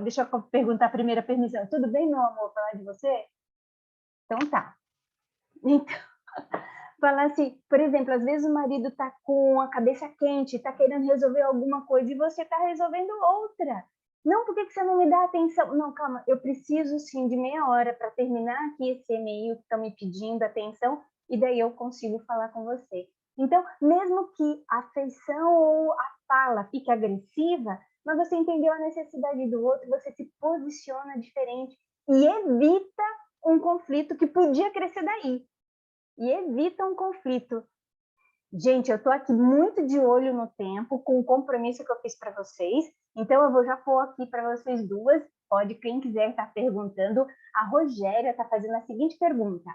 deixa eu perguntar a primeira permissão. Tudo bem, meu amor, falar de você? Então tá. Então, falar assim, por exemplo, às vezes o marido está com a cabeça quente, está querendo resolver alguma coisa e você está resolvendo outra. Não, por que você não me dá atenção? Não, calma, eu preciso sim de meia hora para terminar aqui esse e-mail que estão me pedindo atenção e daí eu consigo falar com você. Então, mesmo que a afeição ou a fala fique agressiva, mas você entendeu a necessidade do outro, você se posiciona diferente e evita um conflito que podia crescer daí. E evita um conflito. Gente, eu estou aqui muito de olho no tempo, com o compromisso que eu fiz para vocês. Então, eu vou já pôr aqui para vocês duas. Pode, quem quiser estar perguntando. A Rogéria está fazendo a seguinte pergunta.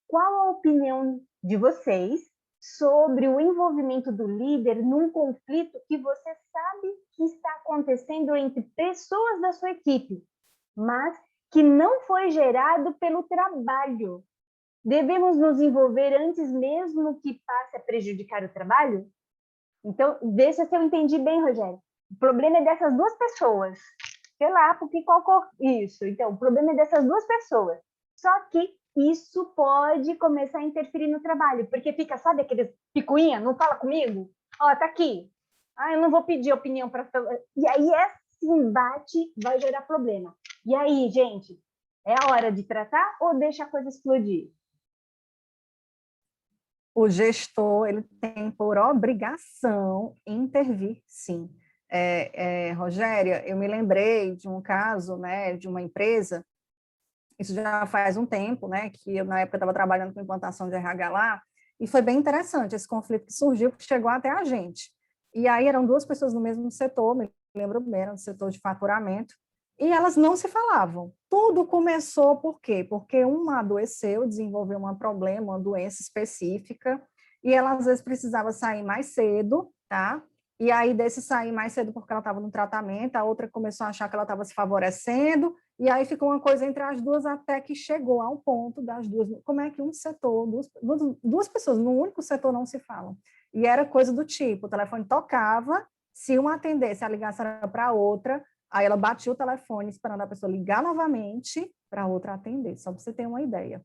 Qual a opinião de vocês sobre o envolvimento do líder num conflito que você sabe que está acontecendo entre pessoas da sua equipe, mas que não foi gerado pelo trabalho? Devemos nos envolver antes mesmo que passe a prejudicar o trabalho? Então, deixa se eu entendi bem, Rogério. O problema é dessas duas pessoas. Sei lá, porque qual isso? Então, o problema é dessas duas pessoas. Só que isso pode começar a interferir no trabalho, porque fica, sabe, aqueles picuinha, não fala comigo? Ó, tá aqui. Ah, eu não vou pedir opinião para... E aí, esse embate vai gerar problema. E aí, gente, é a hora de tratar ou deixa a coisa explodir? O gestor ele tem por obrigação intervir, sim. Rogéria, eu me lembrei de um caso, né, de uma empresa, isso já faz um tempo, né, que eu, na época, estava trabalhando com implantação de RH lá, e foi bem interessante esse conflito que surgiu, que chegou até a gente. E aí eram duas pessoas no mesmo setor, me lembro bem, era no setor de faturamento, e elas não se falavam. Tudo começou por quê? Porque uma adoeceu, desenvolveu um problema, uma doença específica, e ela às vezes precisava sair mais cedo, tá? E aí desse sair mais cedo porque ela estava no tratamento, a outra começou a achar que ela estava se favorecendo, e aí ficou uma coisa entre as duas até que chegou ao ponto das duas. Como é que um setor, duas pessoas no único setor não se falam? E era coisa do tipo, o telefone tocava, se uma atendesse, a ligação era para a outra, aí ela batia o telefone esperando a pessoa ligar novamente para a outra atender, só para você ter uma ideia.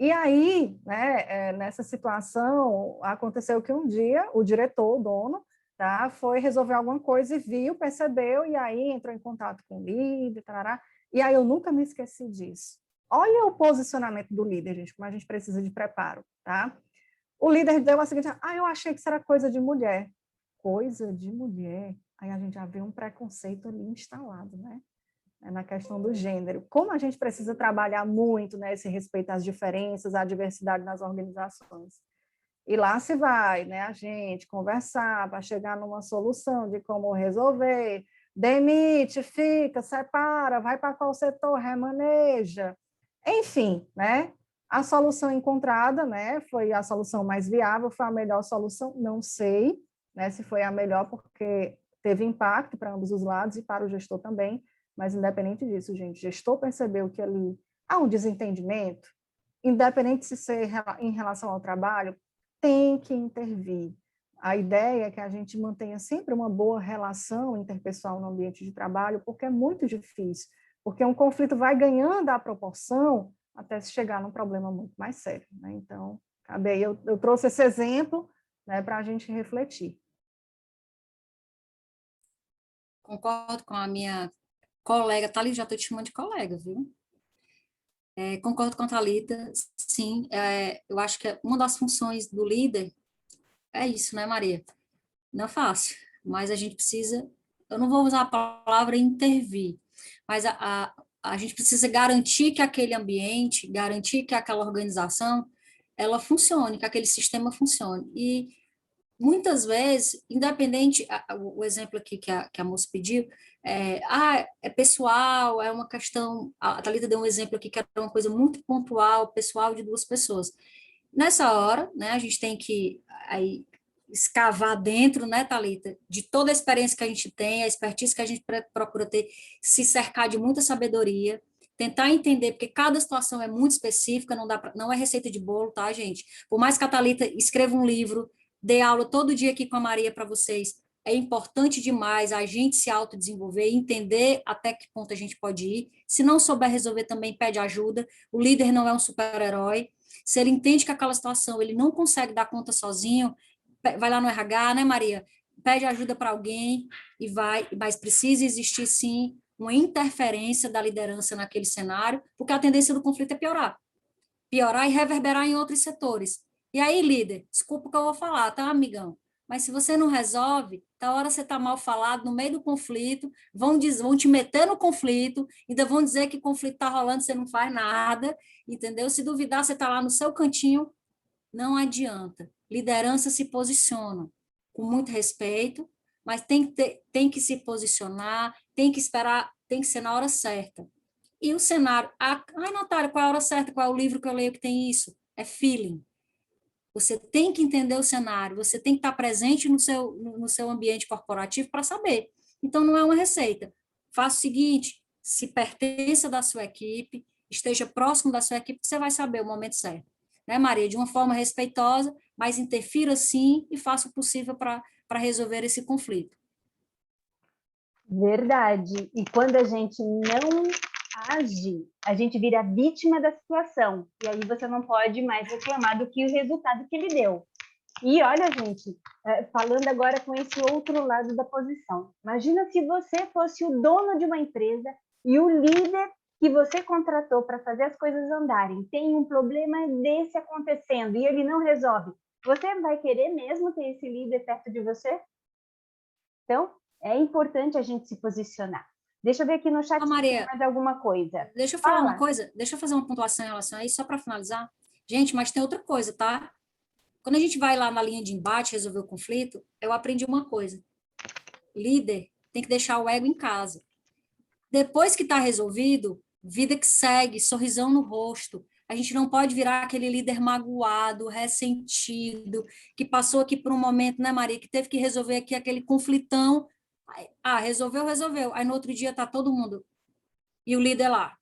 E aí, né, nessa situação, aconteceu que um dia o diretor, o dono, tá, foi resolver alguma coisa e viu, percebeu, e aí entrou em contato com o líder, tarará, e aí eu nunca me esqueci disso. Olha o posicionamento do líder, gente, como a gente precisa de preparo, tá? O líder deu a seguinte, eu achei que isso era coisa de mulher. Coisa de mulher? Aí a gente já vê um preconceito ali instalado, né? Na questão do gênero. Como a gente precisa trabalhar muito, né, esse respeito às diferenças, à diversidade nas organizações. E lá se vai, né, a gente conversar para chegar numa solução de como resolver, demite, fica, separa, vai para qual setor, remaneja. Enfim, né? A solução encontrada, né, foi a solução mais viável, foi a melhor solução, não sei, né, se foi a melhor, porque teve impacto para ambos os lados e para o gestor também, mas independente disso, gente, o gestor percebeu que ali há um desentendimento, independente se ser em relação ao trabalho, tem que intervir. A ideia é que a gente mantenha sempre uma boa relação interpessoal no ambiente de trabalho, porque é muito difícil, porque um conflito vai ganhando a proporção até se chegar num problema muito mais sério, né? Então, cabe aí, eu trouxe esse exemplo, né, para a gente refletir. Concordo com a minha colega, Thalita, já estou te chamando de colega, viu? Concordo com a Thalita, sim, eu acho que uma das funções do líder é isso, né, Maria? Não é fácil, mas a gente precisa, eu não vou usar a palavra intervir, mas a gente precisa garantir que aquele ambiente, garantir que aquela organização, ela funcione, que aquele sistema funcione. E muitas vezes, independente, o exemplo aqui que a moça pediu, é pessoal, é uma questão, a Thalita deu um exemplo aqui que era uma coisa muito pontual, pessoal de duas pessoas. Nessa hora, né, a gente tem que aí, escavar dentro, né, Thalita, de toda a experiência que a gente tem, a expertise que a gente procura ter, se cercar de muita sabedoria, tentar entender, porque cada situação é muito específica, não é receita de bolo, tá, gente? Por mais que a Thalita escreva um livro, dê aula todo dia aqui com a Maria para vocês, é importante demais a gente se autodesenvolver, entender até que ponto a gente pode ir. Se não souber resolver, também pede ajuda. O líder não é um super-herói. Se ele entende que aquela situação ele não consegue dar conta sozinho, vai lá no RH, né, Maria? Pede ajuda para alguém e vai, mas precisa existir, sim, uma interferência da liderança naquele cenário, porque a tendência do conflito é piorar. Piorar e reverberar em outros setores. E aí, líder, desculpa o que eu vou falar, tá, amigão? Mas se você não resolve, tá hora você tá mal falado no meio do conflito, vão te meter no conflito, ainda vão dizer que o conflito tá rolando, você não faz nada, entendeu? Se duvidar, você tá lá no seu cantinho, não adianta. Liderança se posiciona com muito respeito, mas tem que se posicionar, tem que esperar, tem que ser na hora certa. E o cenário, ai, Natália, qual é a hora certa? Qual é o livro que eu leio que tem isso? É feeling. Você tem que entender o cenário, você tem que estar presente no seu ambiente corporativo para saber. Então, não é uma receita. Faça o seguinte, se pertença da sua equipe, esteja próximo da sua equipe, você vai saber o momento certo. Né, Maria? De uma forma respeitosa, mas interfira sim e faça o possível para resolver esse conflito. Verdade. E quando a gente não age, a gente vira vítima da situação. E aí você não pode mais reclamar do que o resultado que ele deu. E olha, gente, falando agora com esse outro lado da posição. Imagina se você fosse o dono de uma empresa e o líder que você contratou para fazer as coisas andarem tem um problema desse acontecendo e ele não resolve. Você vai querer mesmo ter esse líder perto de você? Então, é importante a gente se posicionar. Deixa eu ver aqui no chat se Maria, tem mais alguma coisa. Deixa eu falar uma coisa, deixa eu fazer uma pontuação em relação a isso, só para finalizar. Gente, mas tem outra coisa, tá? Quando a gente vai lá na linha de embate resolver o conflito, eu aprendi uma coisa. Líder tem que deixar o ego em casa. Depois que está resolvido, vida que segue, sorrisão no rosto. A gente não pode virar aquele líder magoado, ressentido, que passou aqui por um momento, né, Maria, que teve que resolver aqui aquele conflitão. Resolveu. Aí no outro dia está todo mundo. E o líder lá.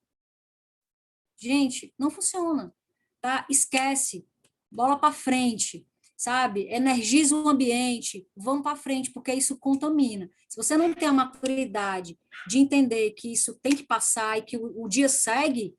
Gente, não funciona, tá? Esquece, bola para frente, sabe? Energiza o ambiente, vamos para frente, porque isso contamina. Se você não tem a maturidade de entender que isso tem que passar e que o dia segue,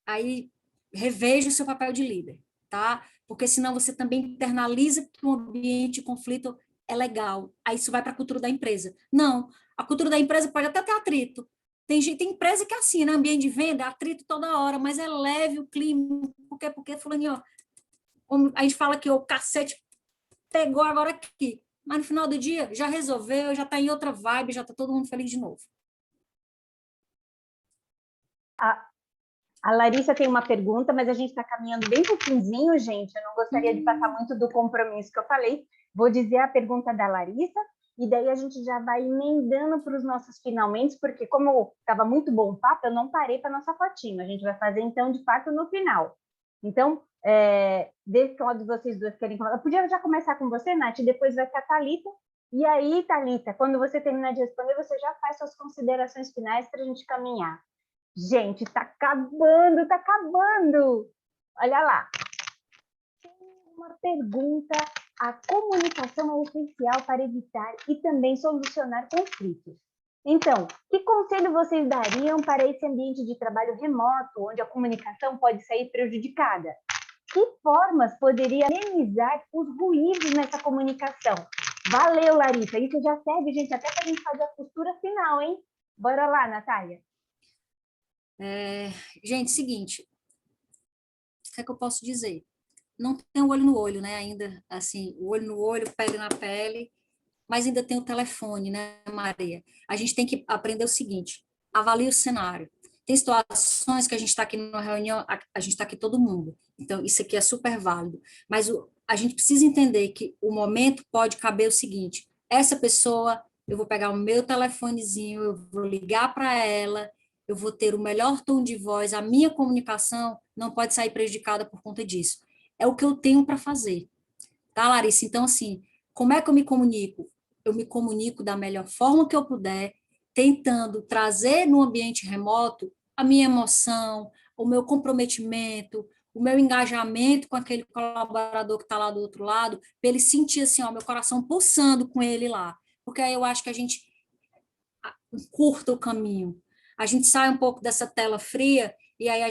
aí reveja o seu papel de líder, tá? Porque senão você também internaliza que o ambiente de conflito é legal. Aí isso vai para a cultura da empresa. Não, a cultura da empresa pode até ter atrito. Tem empresa que é assim, né? Ambiente de venda, é atrito toda hora, mas é leve o clima. Porque fulaninho, ó, a gente fala que o cacete pegou agora aqui. Mas no final do dia, já resolveu, já está em outra vibe, já está todo mundo feliz de novo. A Larissa tem uma pergunta, mas a gente está caminhando bem para o finzinho, gente. Eu não gostaria de passar muito do compromisso que eu falei. Vou dizer a pergunta da Larissa, e daí a gente já vai emendando para os nossos finalmente, porque como estava muito bom o papo, eu não parei para a nossa fotinho. A gente vai fazer, então, de fato, no final. Então, Vê qual de vocês duas querem falar. Eu podia já começar com você, Nath, e depois vai com a Thalita. E aí, Thalita, quando você terminar de responder, você já faz suas considerações finais para a gente caminhar. Gente, tá acabando, tá acabando! Olha lá. Tem uma pergunta. A comunicação é essencial para evitar e também solucionar conflitos. Então, que conselho vocês dariam para esse ambiente de trabalho remoto, onde a comunicação pode sair prejudicada? Que formas poderia amenizar os ruídos nessa comunicação? Valeu, Larissa. Isso já serve, gente, até para a gente fazer a costura final, hein? Bora lá, Natália. Gente, seguinte, o que é que eu posso dizer? Não tem o olho no olho, né? Ainda, assim, o olho no olho, pele na pele, mas ainda tem o telefone, né, Maria? A gente tem que aprender o seguinte: avalie o cenário. Tem situações que a gente está aqui numa reunião, a gente está aqui todo mundo. Então, isso aqui é super válido. Mas a gente precisa entender que o momento pode caber o seguinte: essa pessoa, eu vou pegar o meu telefonezinho, eu vou ligar para ela, eu vou ter o melhor tom de voz, a minha comunicação não pode sair prejudicada por conta disso. É o que eu tenho para fazer. Tá, Larissa? Então, assim, como é que eu me comunico? Eu me comunico da melhor forma que eu puder, tentando trazer no ambiente remoto a minha emoção, o meu comprometimento, o meu engajamento com aquele colaborador que está lá do outro lado, para ele sentir assim, ó, meu coração pulsando com ele lá. Porque aí eu acho que a gente curta o caminho. A gente sai um pouco dessa tela fria e aí a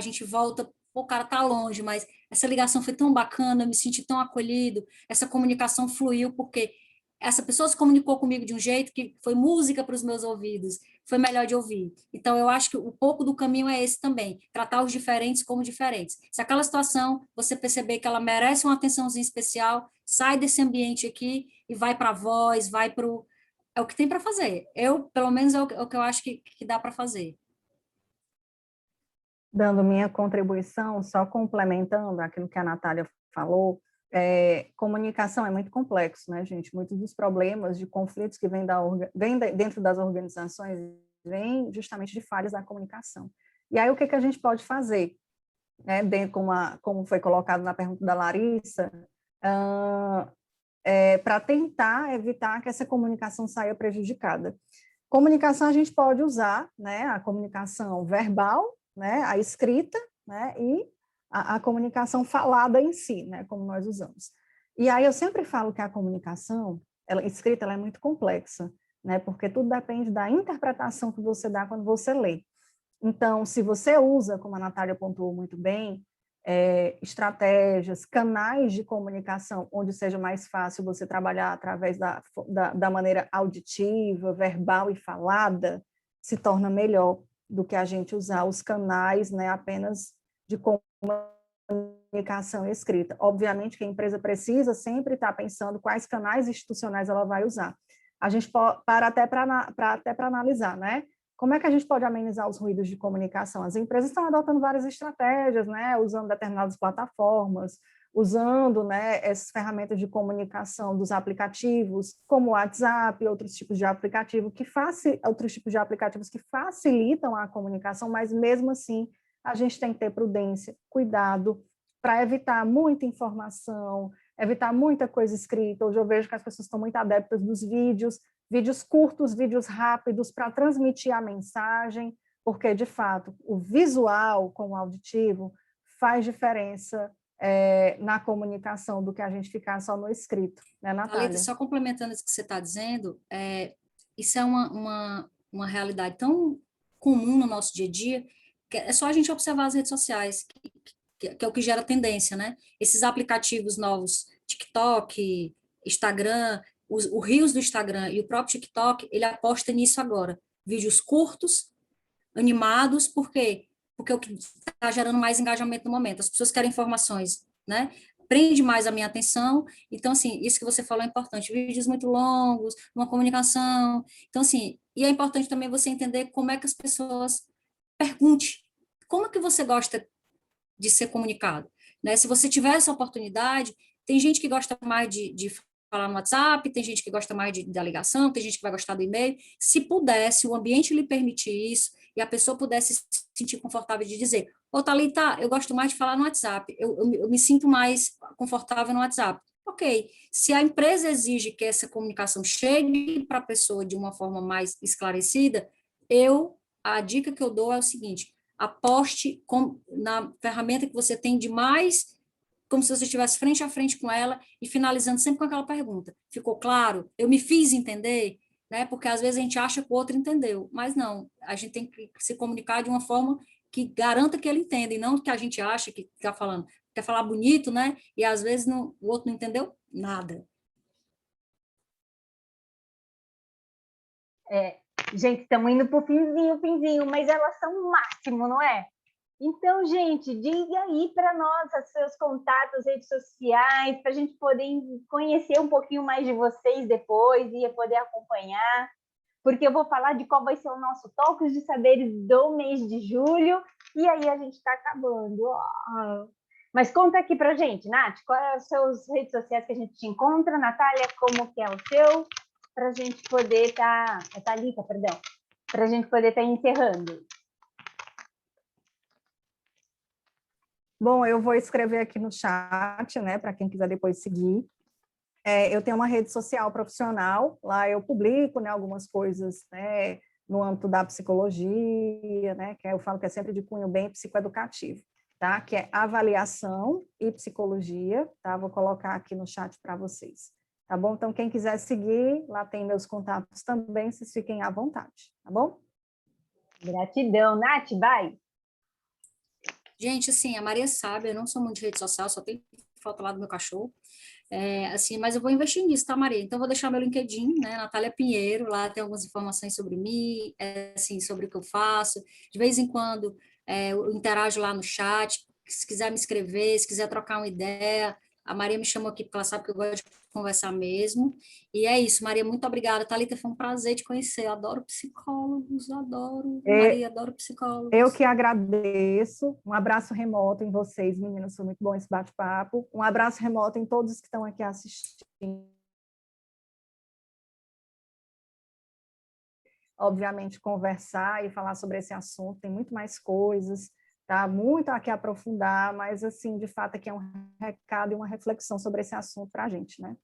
gente volta, o cara tá longe, mas essa ligação foi tão bacana, eu me senti tão acolhido, essa comunicação fluiu porque essa pessoa se comunicou comigo de um jeito que foi música para os meus ouvidos, foi melhor de ouvir. Então, eu acho que o pouco do caminho é esse também, tratar os diferentes como diferentes. Se aquela situação você perceber que ela merece uma atençãozinha especial, sai desse ambiente aqui e vai para a voz, vai para o... É o que tem para fazer. Pelo menos, é o que eu acho que dá para fazer. Dando minha contribuição, só complementando aquilo que a Natália falou, comunicação é muito complexo, né, gente? Muitos dos problemas de conflitos que vêm dentro das organizações vêm justamente de falhas da comunicação. E aí, o que a gente pode fazer? Né, como foi colocado na pergunta da Larissa, para tentar evitar que essa comunicação saia prejudicada. Comunicação a gente pode usar, né, a comunicação verbal, né, a escrita, né, e a comunicação falada em si, né, como nós usamos. E aí eu sempre falo que a comunicação escrita ela é muito complexa, né, porque tudo depende da interpretação que você dá quando você lê. Então, se você usa, como a Natália pontuou muito bem, estratégias, canais de comunicação, onde seja mais fácil você trabalhar através da maneira auditiva, verbal e falada, se torna melhor do que a gente usar os canais, né, apenas de comunicação escrita. Obviamente que a empresa precisa sempre estar pensando quais canais institucionais ela vai usar. A gente para até para analisar, né? Como é que a gente pode amenizar os ruídos de comunicação? As empresas estão adotando várias estratégias, né, usando determinadas plataformas, usando, né, essas ferramentas de comunicação dos aplicativos, como o WhatsApp, outros tipos de aplicativos que facilitam a comunicação, mas mesmo assim a gente tem que ter prudência, cuidado, para evitar muita informação, evitar muita coisa escrita. Hoje eu vejo que as pessoas estão muito adeptas dos vídeos curtos, vídeos rápidos para transmitir a mensagem, porque, de fato, o visual com o auditivo faz diferença na comunicação do que a gente ficar só no escrito, né, Natália? Thalita, só complementando isso que você está dizendo, isso é uma realidade tão comum no nosso dia a dia, que é só a gente observar as redes sociais, que é o que gera tendência, né? Esses aplicativos novos, TikTok, Instagram, o Reels do Instagram e o próprio TikTok, ele aposta nisso agora. Vídeos curtos, animados, por quê? Porque é o que está gerando mais engajamento no momento. As pessoas querem informações, né? Prende mais a minha atenção. Então, assim, isso que você falou é importante. Vídeos muito longos, uma comunicação. Então, assim, e é importante também você entender como é que as pessoas pergunte. Como é que você gosta de ser comunicado? Né? Se você tiver essa oportunidade, tem gente que gosta mais de falar no WhatsApp, tem gente que gosta mais da ligação, tem gente que vai gostar do e-mail. Se pudesse, o ambiente lhe permitir isso, e a pessoa pudesse se sentir confortável de dizer, ô, Thalita, eu gosto mais de falar no WhatsApp, eu me sinto mais confortável no WhatsApp. Ok, se a empresa exige que essa comunicação chegue para a pessoa de uma forma mais esclarecida, a dica que eu dou é o seguinte, aposte na ferramenta que você tem de mais, como se você estivesse frente a frente com ela e finalizando sempre com aquela pergunta. Ficou claro? Eu me fiz entender? Né? Porque às vezes a gente acha que o outro entendeu, mas não, a gente tem que se comunicar de uma forma que garanta que ele entenda, e não que a gente acha que está falando. Quer falar bonito, né? E às vezes o outro não entendeu nada. Gente, estamos indo para o finzinho, mas elas são o máximo, não é? Então, gente, diga aí para nós os seus contatos, redes sociais, para a gente poder conhecer um pouquinho mais de vocês depois e poder acompanhar, porque eu vou falar de qual vai ser o nosso Tocos de Saberes do mês de julho, e aí a gente está acabando. Oh. Mas conta aqui para a gente, Nath, quais são as suas redes sociais que a gente te encontra? Natália, como que é o seu? Para a gente poder estar... Thalita, perdão. Para a gente poder estar encerrando. Bom, eu vou escrever aqui no chat, né, para quem quiser depois seguir. Eu tenho uma rede social profissional, lá eu publico, né, algumas coisas, né, no âmbito da psicologia, né, que eu falo que é sempre de cunho bem psicoeducativo, tá? Que é avaliação e psicologia, tá? Vou colocar aqui no chat para vocês, tá bom? Então, quem quiser seguir, lá tem meus contatos também, vocês fiquem à vontade, tá bom? Gratidão. Nath, vai! Gente, assim, a Maria sabe, eu não sou muito de rede social, só tem foto lá do meu cachorro, assim, mas eu vou investir nisso, tá, Maria? Então, eu vou deixar meu LinkedIn, né, Natália Pinheiro, lá tem algumas informações sobre mim, assim, sobre o que eu faço, de vez em quando eu interajo lá no chat, se quiser me escrever, se quiser trocar uma ideia, a Maria me chamou aqui porque ela sabe que eu gosto de conversar mesmo, e é isso, Maria, muito obrigada, Thalita, foi um prazer te conhecer, eu adoro psicólogos, adoro, Maria, adoro psicólogos. Eu que agradeço, um abraço remoto em vocês, meninas, foi muito bom esse bate-papo, um abraço remoto em todos que estão aqui assistindo. Obviamente, conversar e falar sobre esse assunto, tem muito mais coisas, tá? Muito aqui a aprofundar, mas, assim, de fato, aqui é um recado e uma reflexão sobre esse assunto para a gente, né?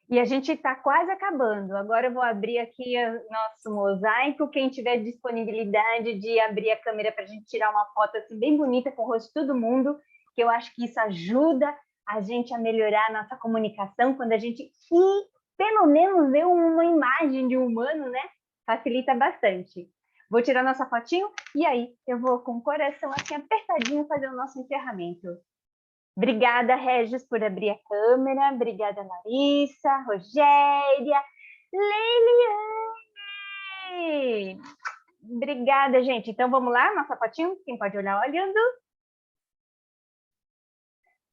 E a gente está quase acabando. Agora eu vou abrir aqui o nosso mosaico. Quem tiver disponibilidade de abrir a câmera para a gente tirar uma foto assim, bem bonita com o rosto de todo mundo, que eu acho que isso ajuda a gente a melhorar a nossa comunicação quando a gente pelo menos vê uma imagem de um humano, né? Facilita bastante. Vou tirar nossa fotinho e aí eu vou com o coração assim apertadinho fazer o nosso encerramento. Obrigada, Regis, por abrir a câmera. Obrigada, Larissa, Rogéria, Leiliane. Obrigada, gente. Então, vamos lá, nossa fotinho? Quem pode olhar, olhando.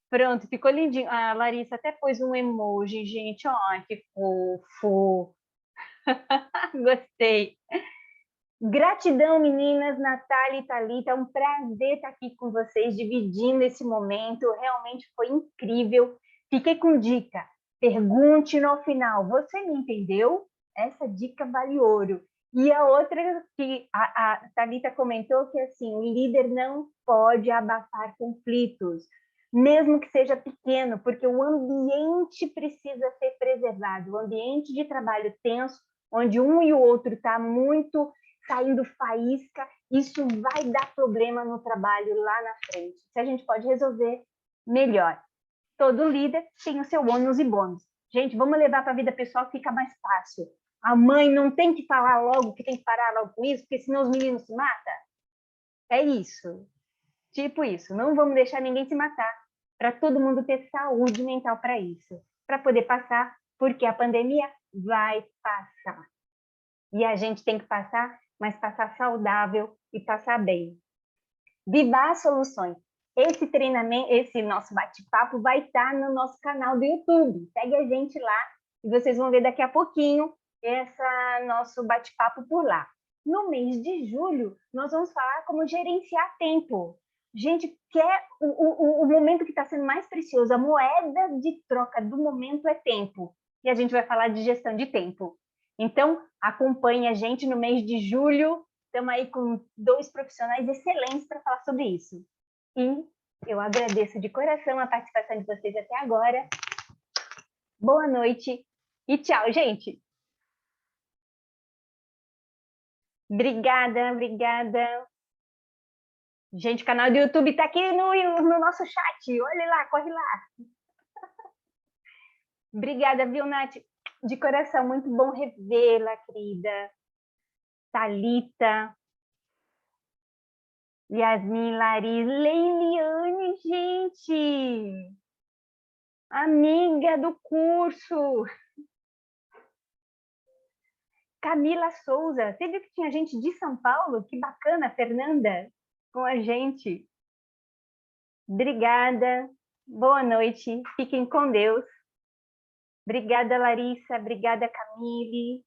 Pronto, ficou lindinho. A Larissa até pôs um emoji, gente. Ai, que fofo. Gostei. Gratidão, meninas, Natália e Thalita, é um prazer estar aqui com vocês, dividindo esse momento, realmente foi incrível. Fiquei com dica, pergunte no final, você me entendeu? Essa dica vale ouro. E a outra que a Thalita comentou, que assim, o líder não pode abafar conflitos, mesmo que seja pequeno, porque o ambiente precisa ser preservado, o ambiente de trabalho tenso, onde um e o outro está muito saindo faísca, isso vai dar problema no trabalho lá na frente. Se a gente pode resolver, melhor. Todo líder tem o seu ônus e bônus. Gente, vamos levar para a vida pessoal que fica mais fácil. A mãe não tem que falar logo que tem que parar logo com isso, porque senão os meninos se matam. É isso. Tipo isso. Não vamos deixar ninguém se matar, para todo mundo ter saúde mental para isso. Para poder passar, porque a pandemia vai passar. E a gente tem que passar, mas passar saudável e passar bem. Vivar soluções. Esse treinamento, esse nosso bate-papo vai estar no nosso canal do YouTube. Segue a gente lá e vocês vão ver daqui a pouquinho esse nosso bate-papo por lá. No mês de julho, nós vamos falar como gerenciar tempo. Gente, o momento que está sendo mais precioso, a moeda de troca do momento é tempo. e a gente vai falar de gestão de tempo. Então, acompanhe a gente no mês de julho. Estamos aí com 2 profissionais excelentes para falar sobre isso. E eu agradeço de coração a participação de vocês até agora. Boa noite e tchau, gente! Obrigada, obrigada. Gente, o canal do YouTube está aqui no nosso chat. Olha lá, corre lá. Obrigada, viu, Nath? De coração, muito bom revê-la, querida. Thalita, Yasmin, Laris, Leiliane, gente. Amiga do curso. Camila Souza. Você viu que tinha gente de São Paulo? Que bacana, Fernanda, com a gente. Obrigada. Boa noite. Fiquem com Deus. Obrigada, Larissa. Obrigada, Camille.